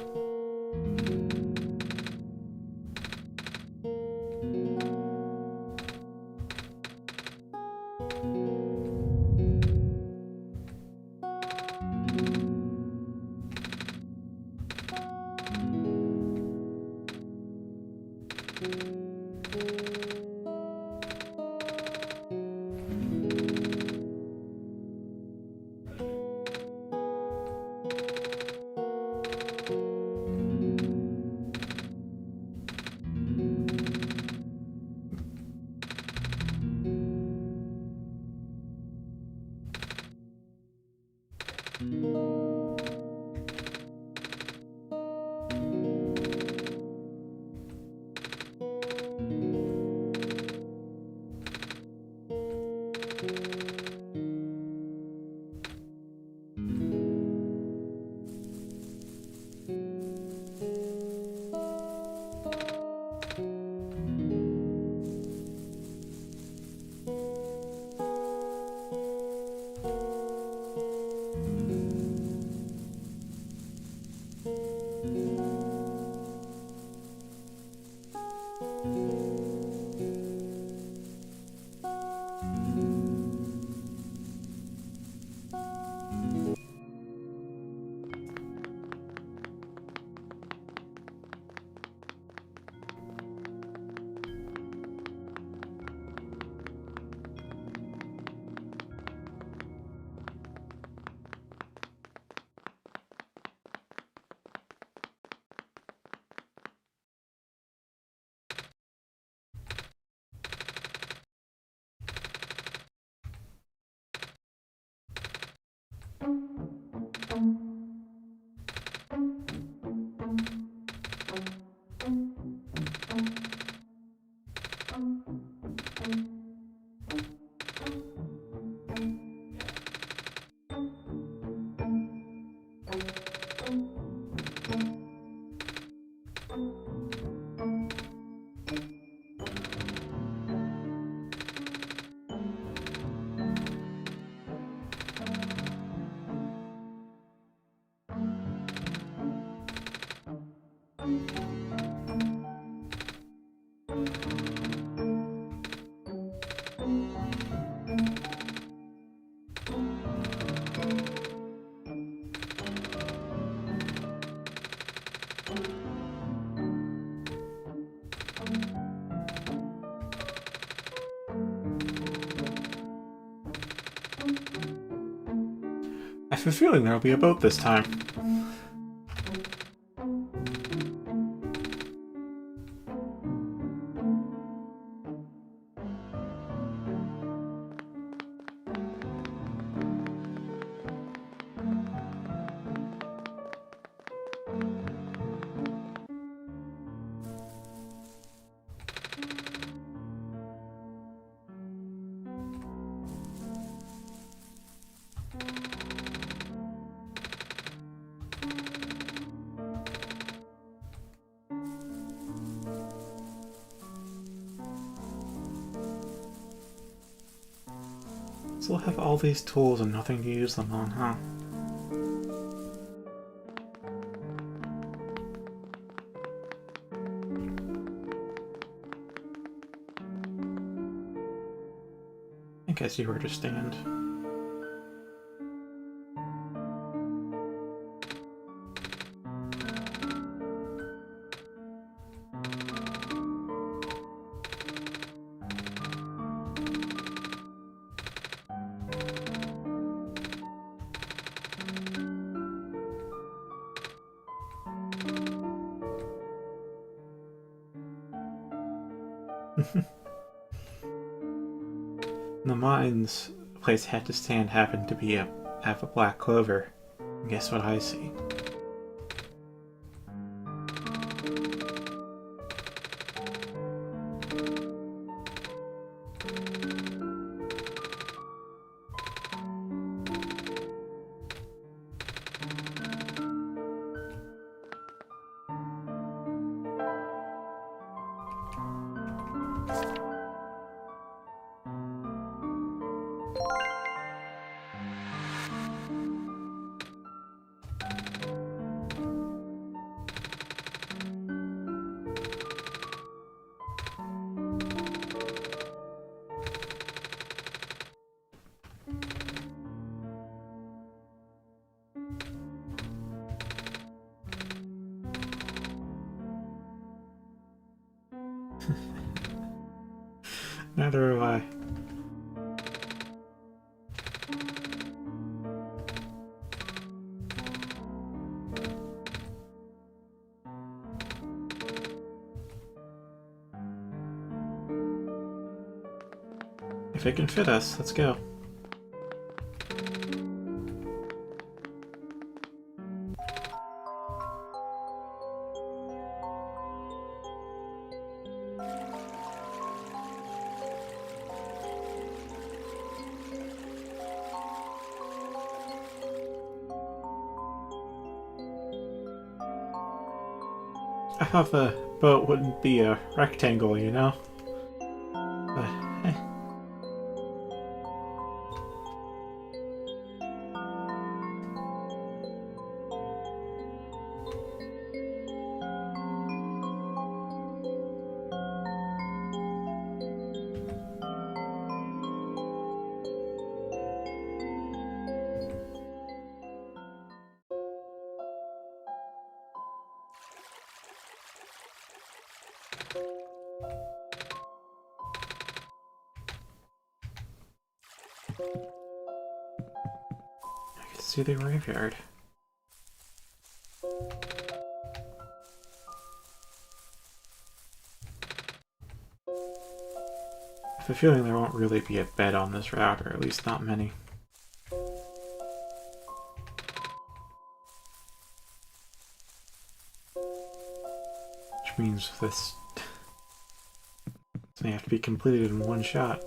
I have a feeling there'll be a boat this time. So we'll have all these tools and nothing to use them on, huh? I guess you were to stand. The mines the place had to stand happened to be have a black clover. And guess what I see? Neither have I. If it can fit us, let's go. I thought the boat wouldn't be a rectangle, you know? But, eh. I can see the graveyard. I have a feeling there won't really be a bed on this route, or at least not many. Which means this may have to be completed in one shot.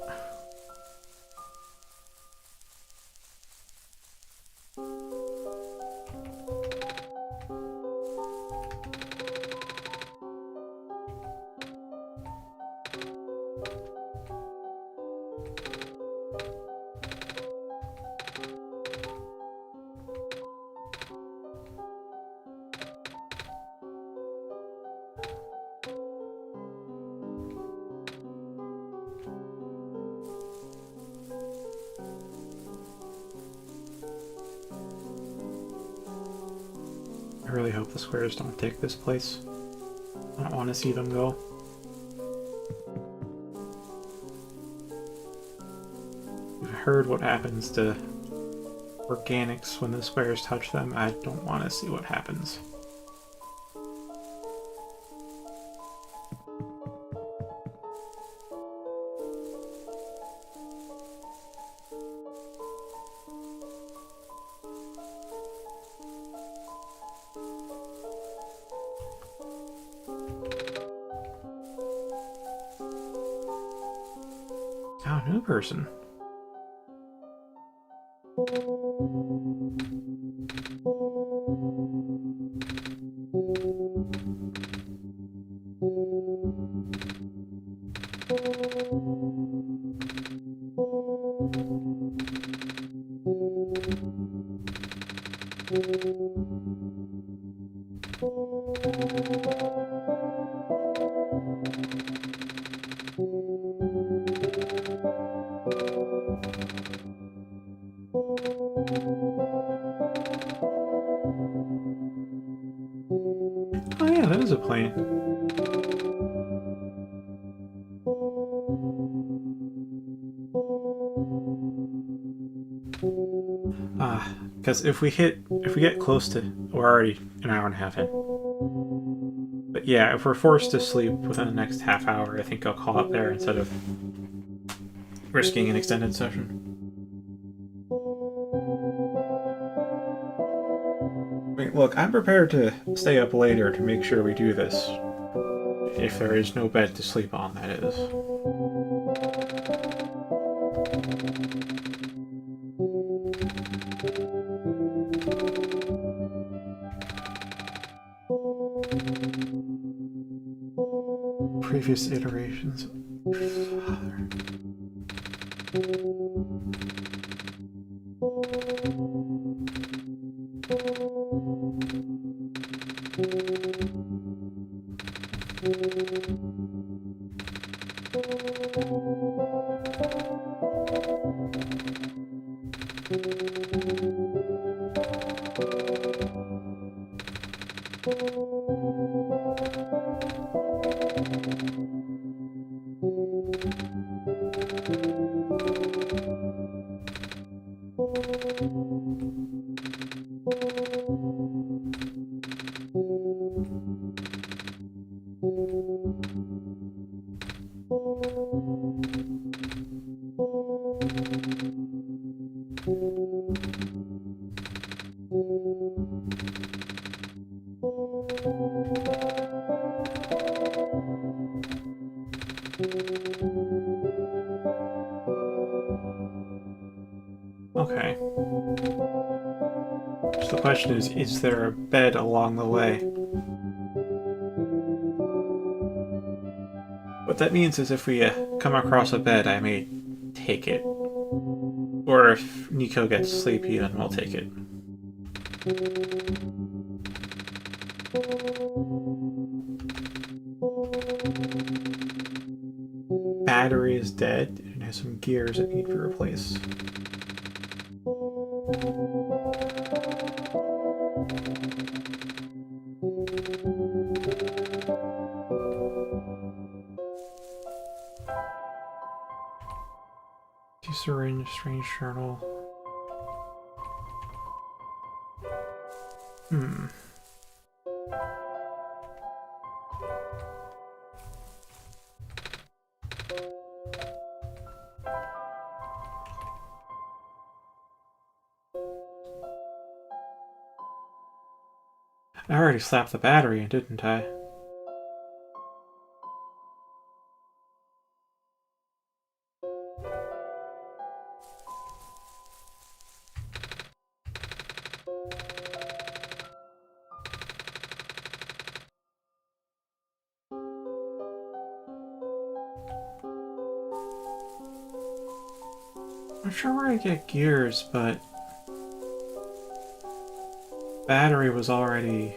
I really hope the squares don't take this place. I don't want to see them go. You've heard what happens to organics when the squares touch them. I don't want to see what happens. Oh, new person. Oh yeah, that is a plane. Because if we get close to, we're already an hour and a half in. But yeah, if we're forced to sleep within the next half hour, I think I'll call it there instead of risking an extended session. I mean, look, I'm prepared to stay up later to make sure we do this. If there is no bed to sleep on, that is. Previous iterations. Father. Okay. So the question is there a bed along the way? What that means is if we come across a bed, I may take it. Or if Nico gets sleepy, then we'll take it. Battery is dead and has some gears that need to be replaced. Syringe, strange journal. I already slapped the battery in, didn't I? I'm not sure where I get gears, but battery was already...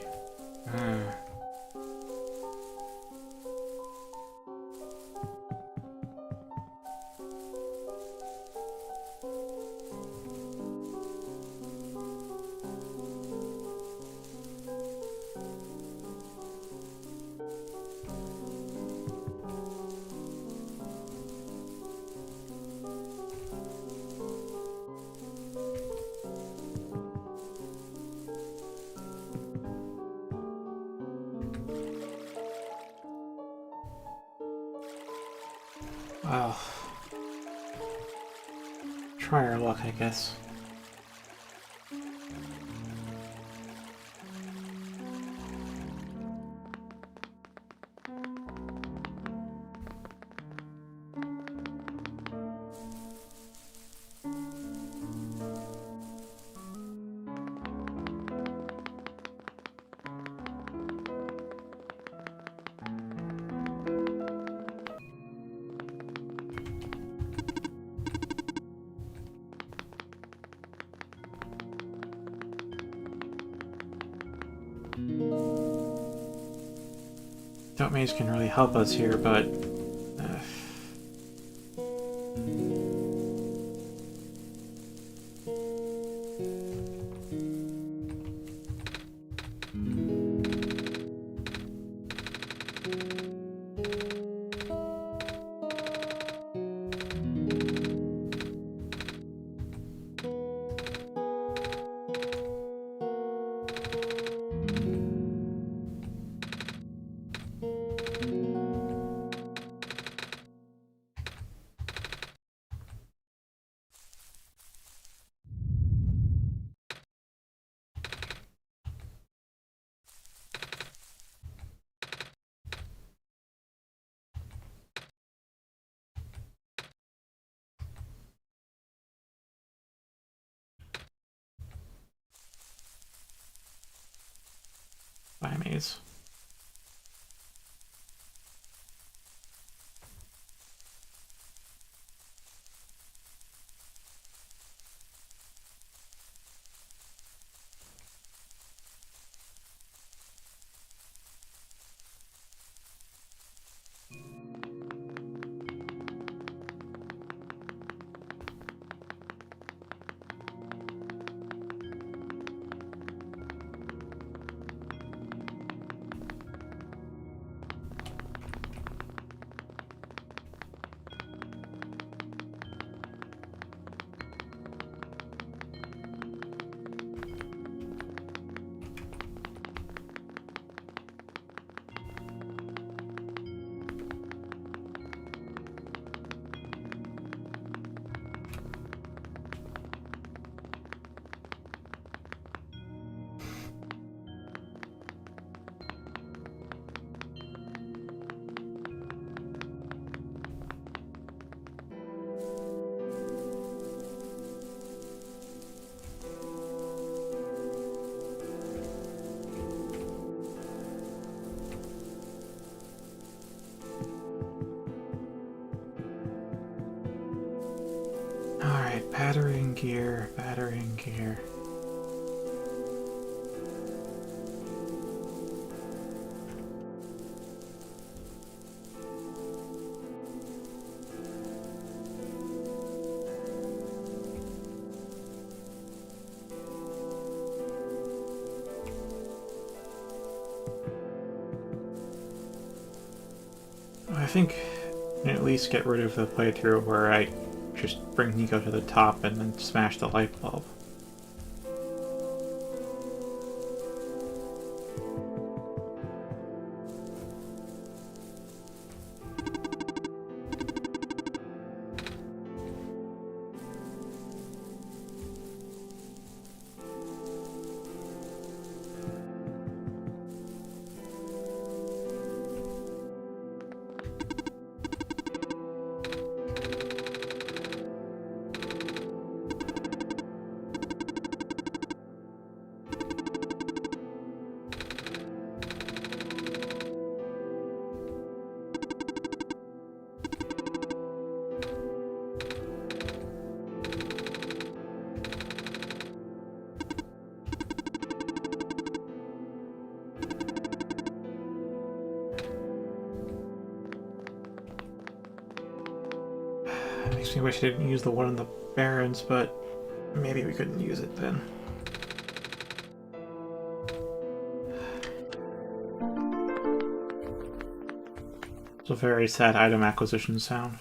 Well, try our luck, I guess. Doubt Maze can really help us here, but... Bye, Maze. Alright, battering gear, battering gear. I think I can at least get rid of the playthrough where I just bring Nico to the top and then smash the light bulb. Makes me wish I didn't use the one on the Barrens, but maybe we couldn't use it then. It's a very sad item acquisition sound.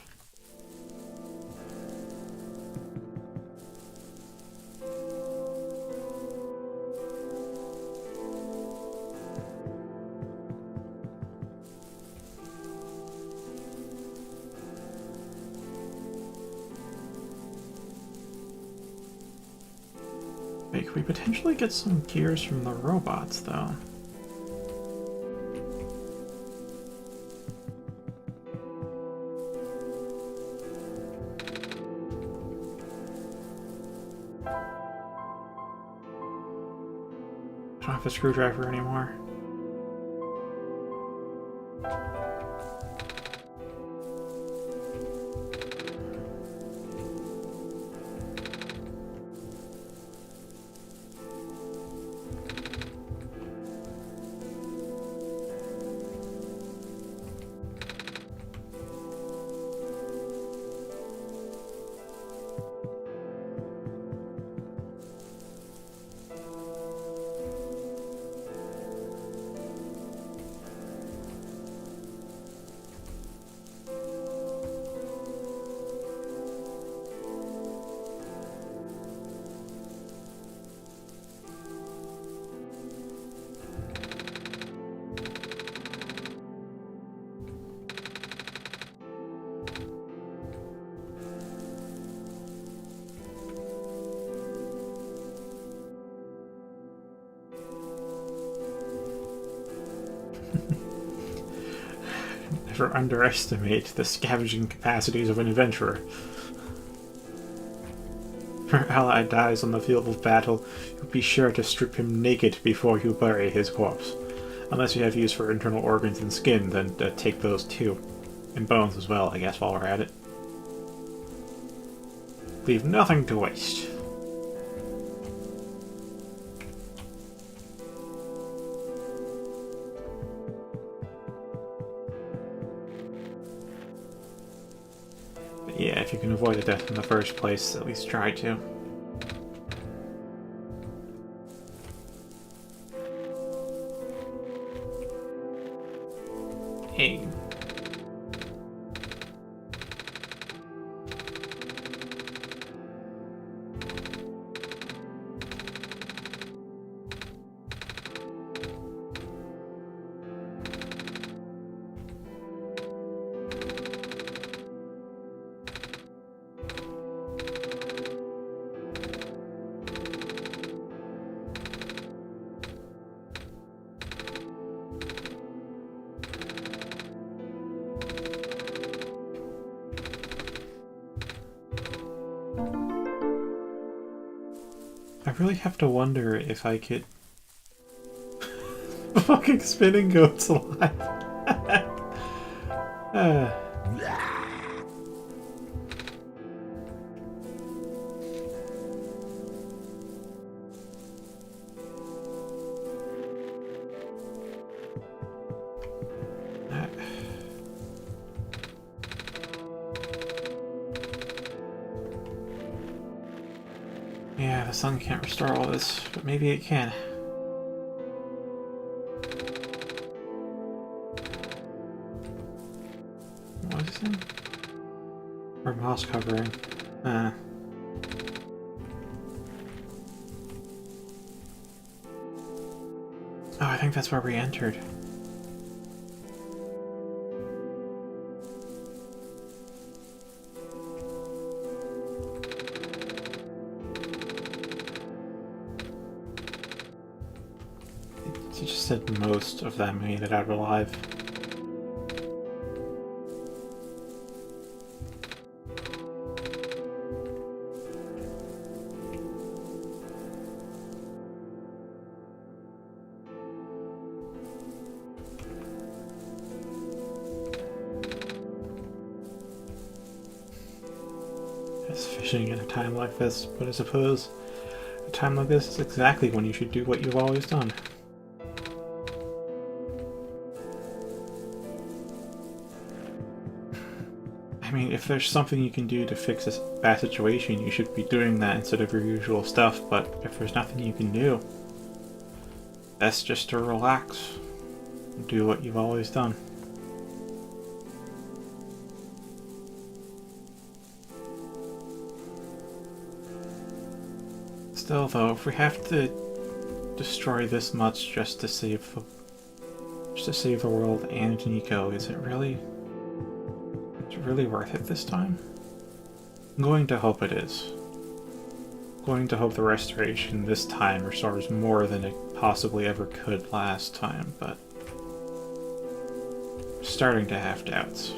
Wait, could we potentially get some gears from the robots, though? I don't have a screwdriver anymore. Never underestimate the scavenging capacities of an adventurer. If your ally dies on the field of battle, you'll be sure to strip him naked before you bury his corpse. Unless you have use for internal organs and skin, then take those too. And bones as well, I guess, while we're at it. Leave nothing to waste. Yeah, if you can avoid a death in the first place, at least try to. Hey. I really have to wonder if I could... Fucking spinning goats alive. Yeah, the sun can't restore all this, but maybe it can. What is it? Or moss covering. Oh, I think that's where we entered. You just said most of them made it out alive. It's fishing in a time like this, but I suppose a time like this is exactly when you should do what you've always done. I mean, if there's something you can do to fix this bad situation, you should be doing that instead of your usual stuff, but if there's nothing you can do, best just to relax and do what you've always done. Still though, if we have to destroy this much just to save the world and Nico, is it really worth it this time? I'm going to hope it is. I'm going to hope the restoration this time restores more than it possibly ever could last time, but I'm starting to have doubts.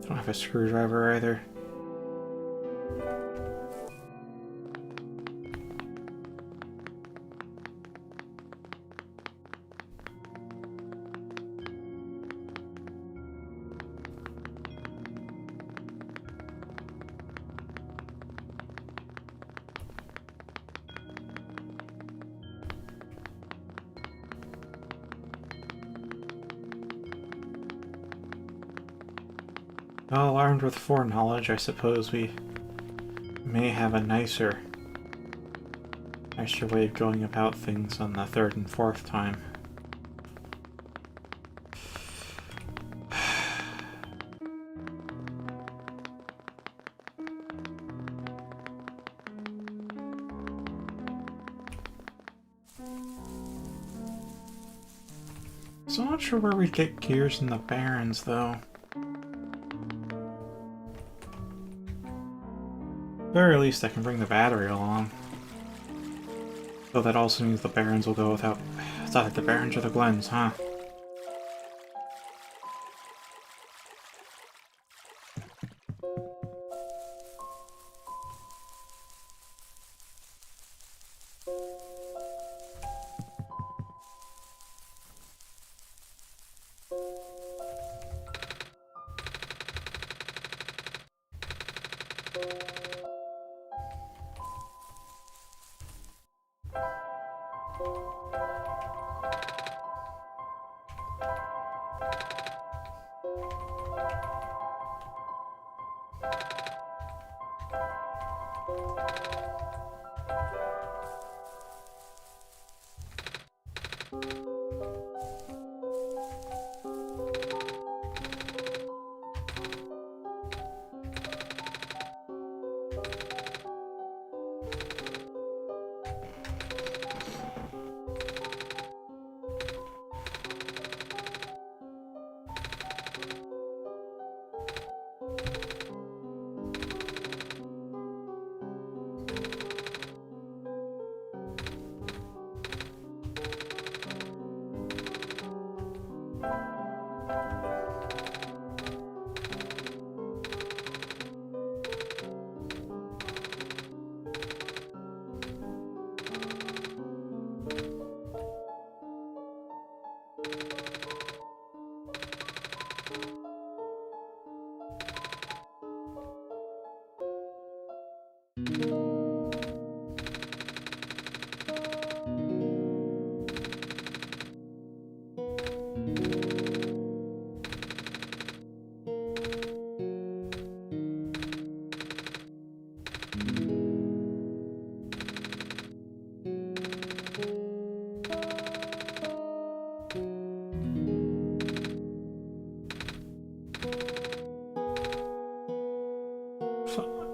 I don't have a screwdriver either. Well, armed with foreknowledge, I suppose we may have a nicer way of going about things on the third and fourth time. So I'm not sure where we'd get gears in the Barrens, though. Very least I can bring the battery along. Though that also means the Barrens will go without... It's not like the Barrens or the Glens, huh?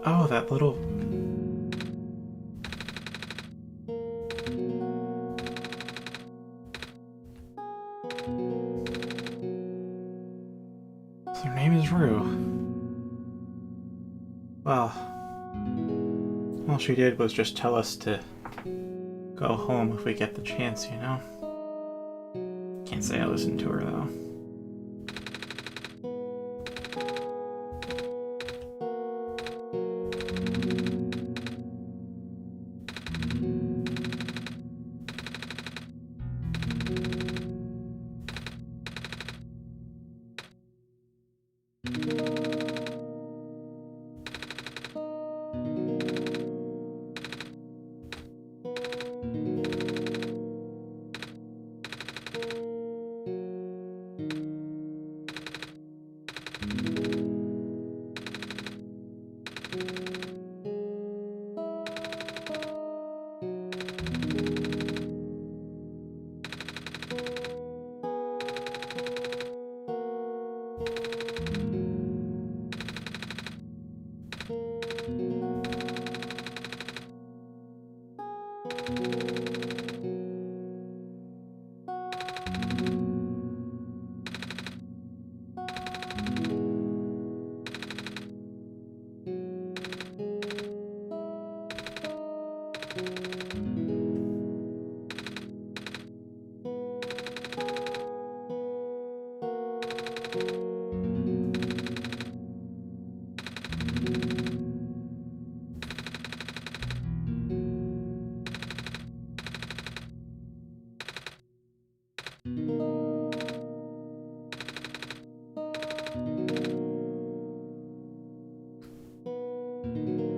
Oh, that little... Her name is Rue. Well, all she did was just tell us to go home if we get the chance, you know? Can't say I listened to her, though.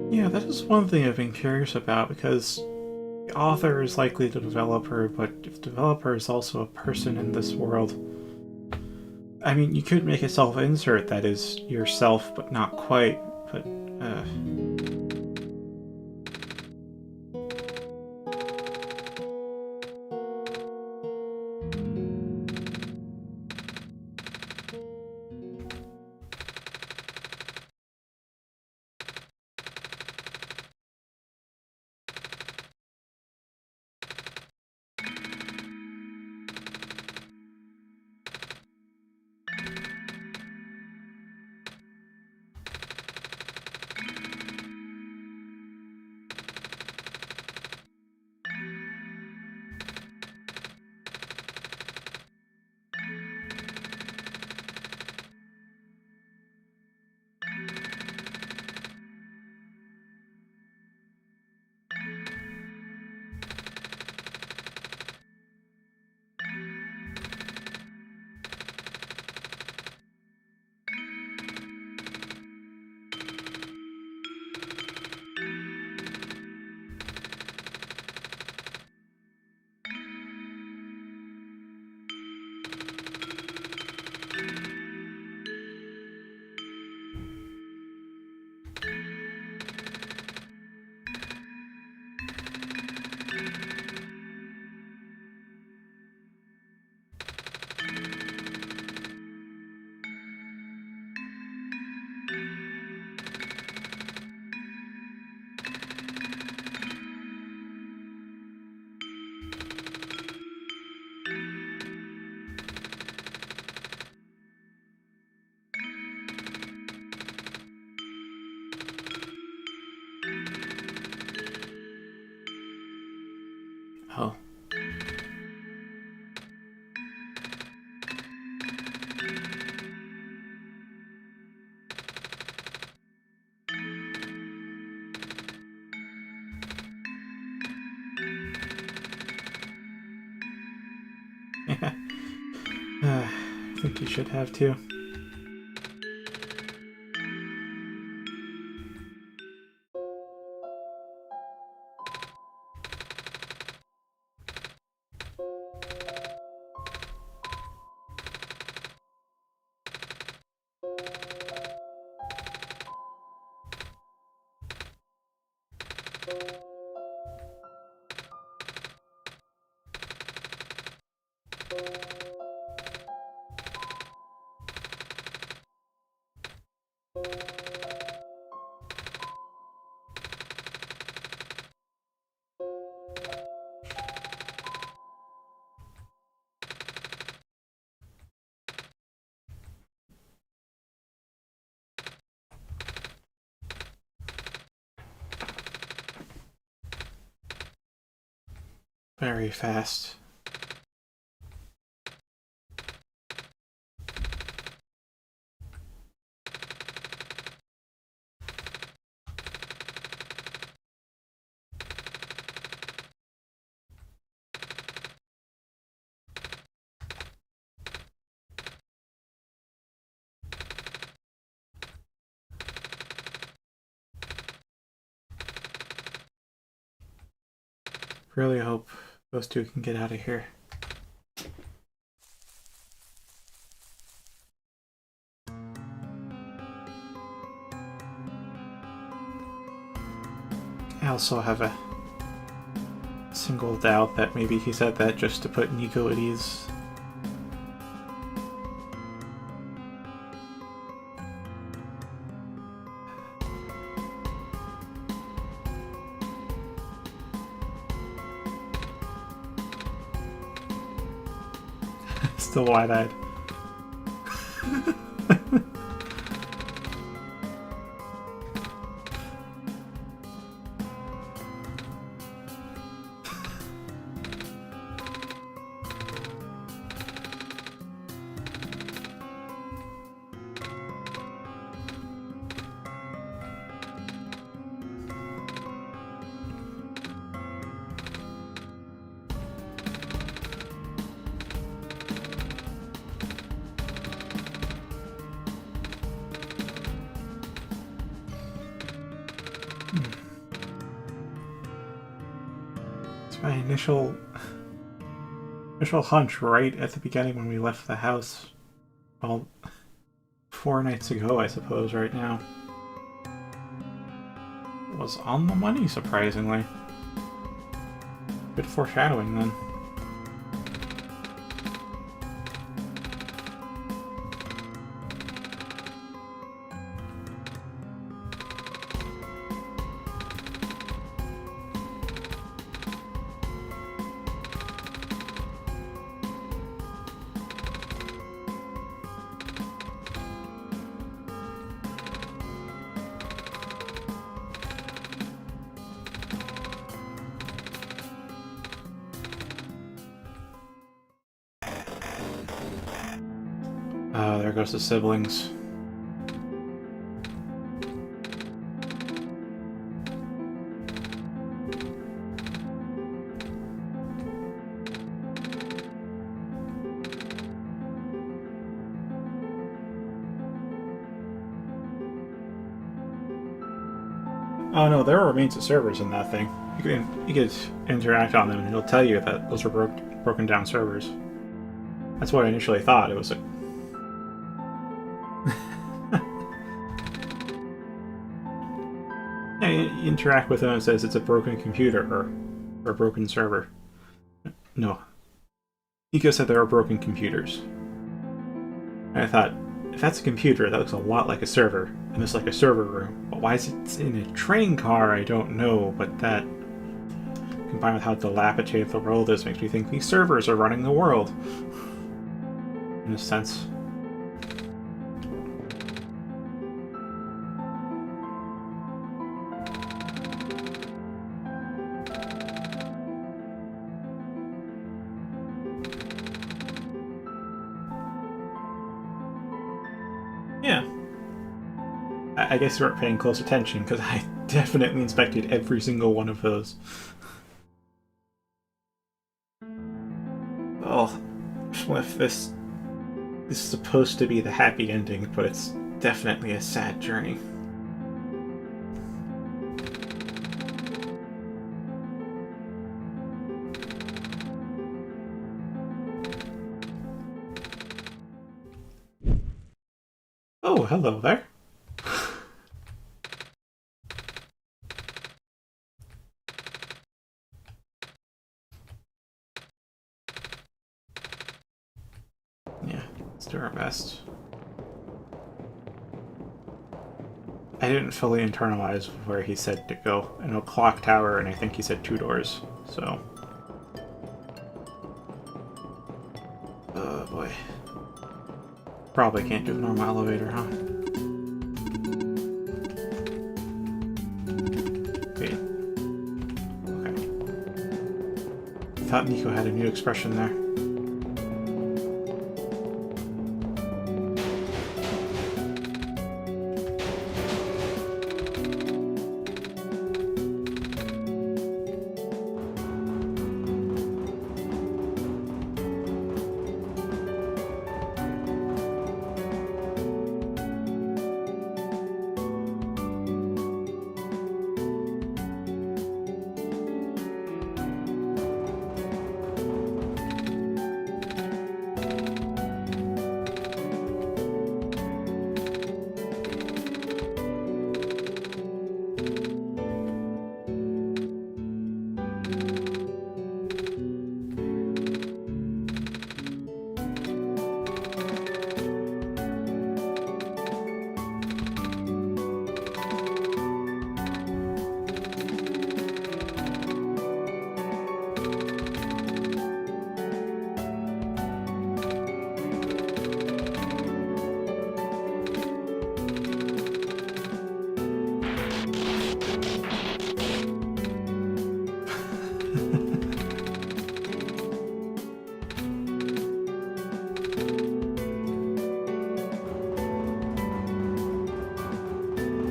Yeah, that is one thing I've been curious about, because the author is likely the developer, but if the developer is also a person in this world, I mean, you could make a self-insert that is yourself, but not quite, but, oh. I think you should have too. Very fast. Really hope those two can get out of here. I also have a single doubt that maybe he said that just to put Nico at ease. Still wide-eyed. initial hunch right at the beginning when we left the house, well, 4 nights ago, I suppose, right now, was on the money, surprisingly. Good foreshadowing, then. There goes the siblings. Oh no, there are means of servers in that thing. You could interact on them and it'll tell you that those are broken down servers. That's what I initially thought. It was a... yeah, you interact with them and it says it's a broken computer or a broken server. No. Eco said there are broken computers. And I thought, if that's a computer, that looks a lot like a server. And it's like a server room. But why is it in a train car? I don't know. But that, combined with how dilapidated the world is, makes me think these servers are running the world. In a sense. Yeah. I guess you weren't paying close attention, because I definitely inspected every single one of those. Well, if this is supposed to be the happy ending, but it's definitely a sad journey. Oh, hello there. Yeah, let's do our best. I didn't fully internalize where he said to go. I know clock tower, and I think he said 2 doors, so... oh boy. Probably can't do a normal elevator, huh? Wait. Okay. I thought Nico had a new expression there.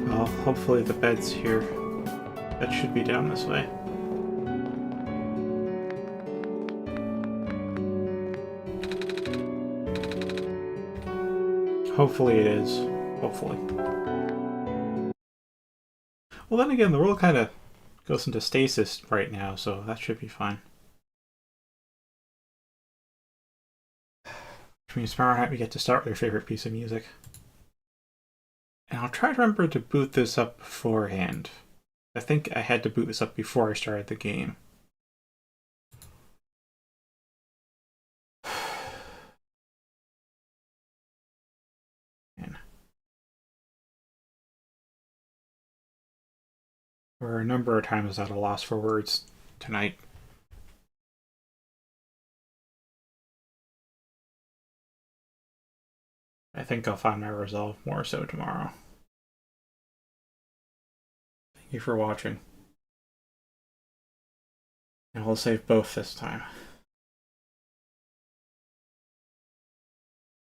Well, hopefully the bed's here. That should be down this way. Hopefully it is. Hopefully. Well, then again, the world kind of goes into stasis right now, so that should be fine. Which means tomorrow night we get to start with your favorite piece of music. And I'll try to remember to boot this up beforehand. I think I had to boot this up before I started the game. Man. There were a number of times at a loss for words tonight. I think I'll find my resolve more so tomorrow. Thank you for watching. And we'll save both this time.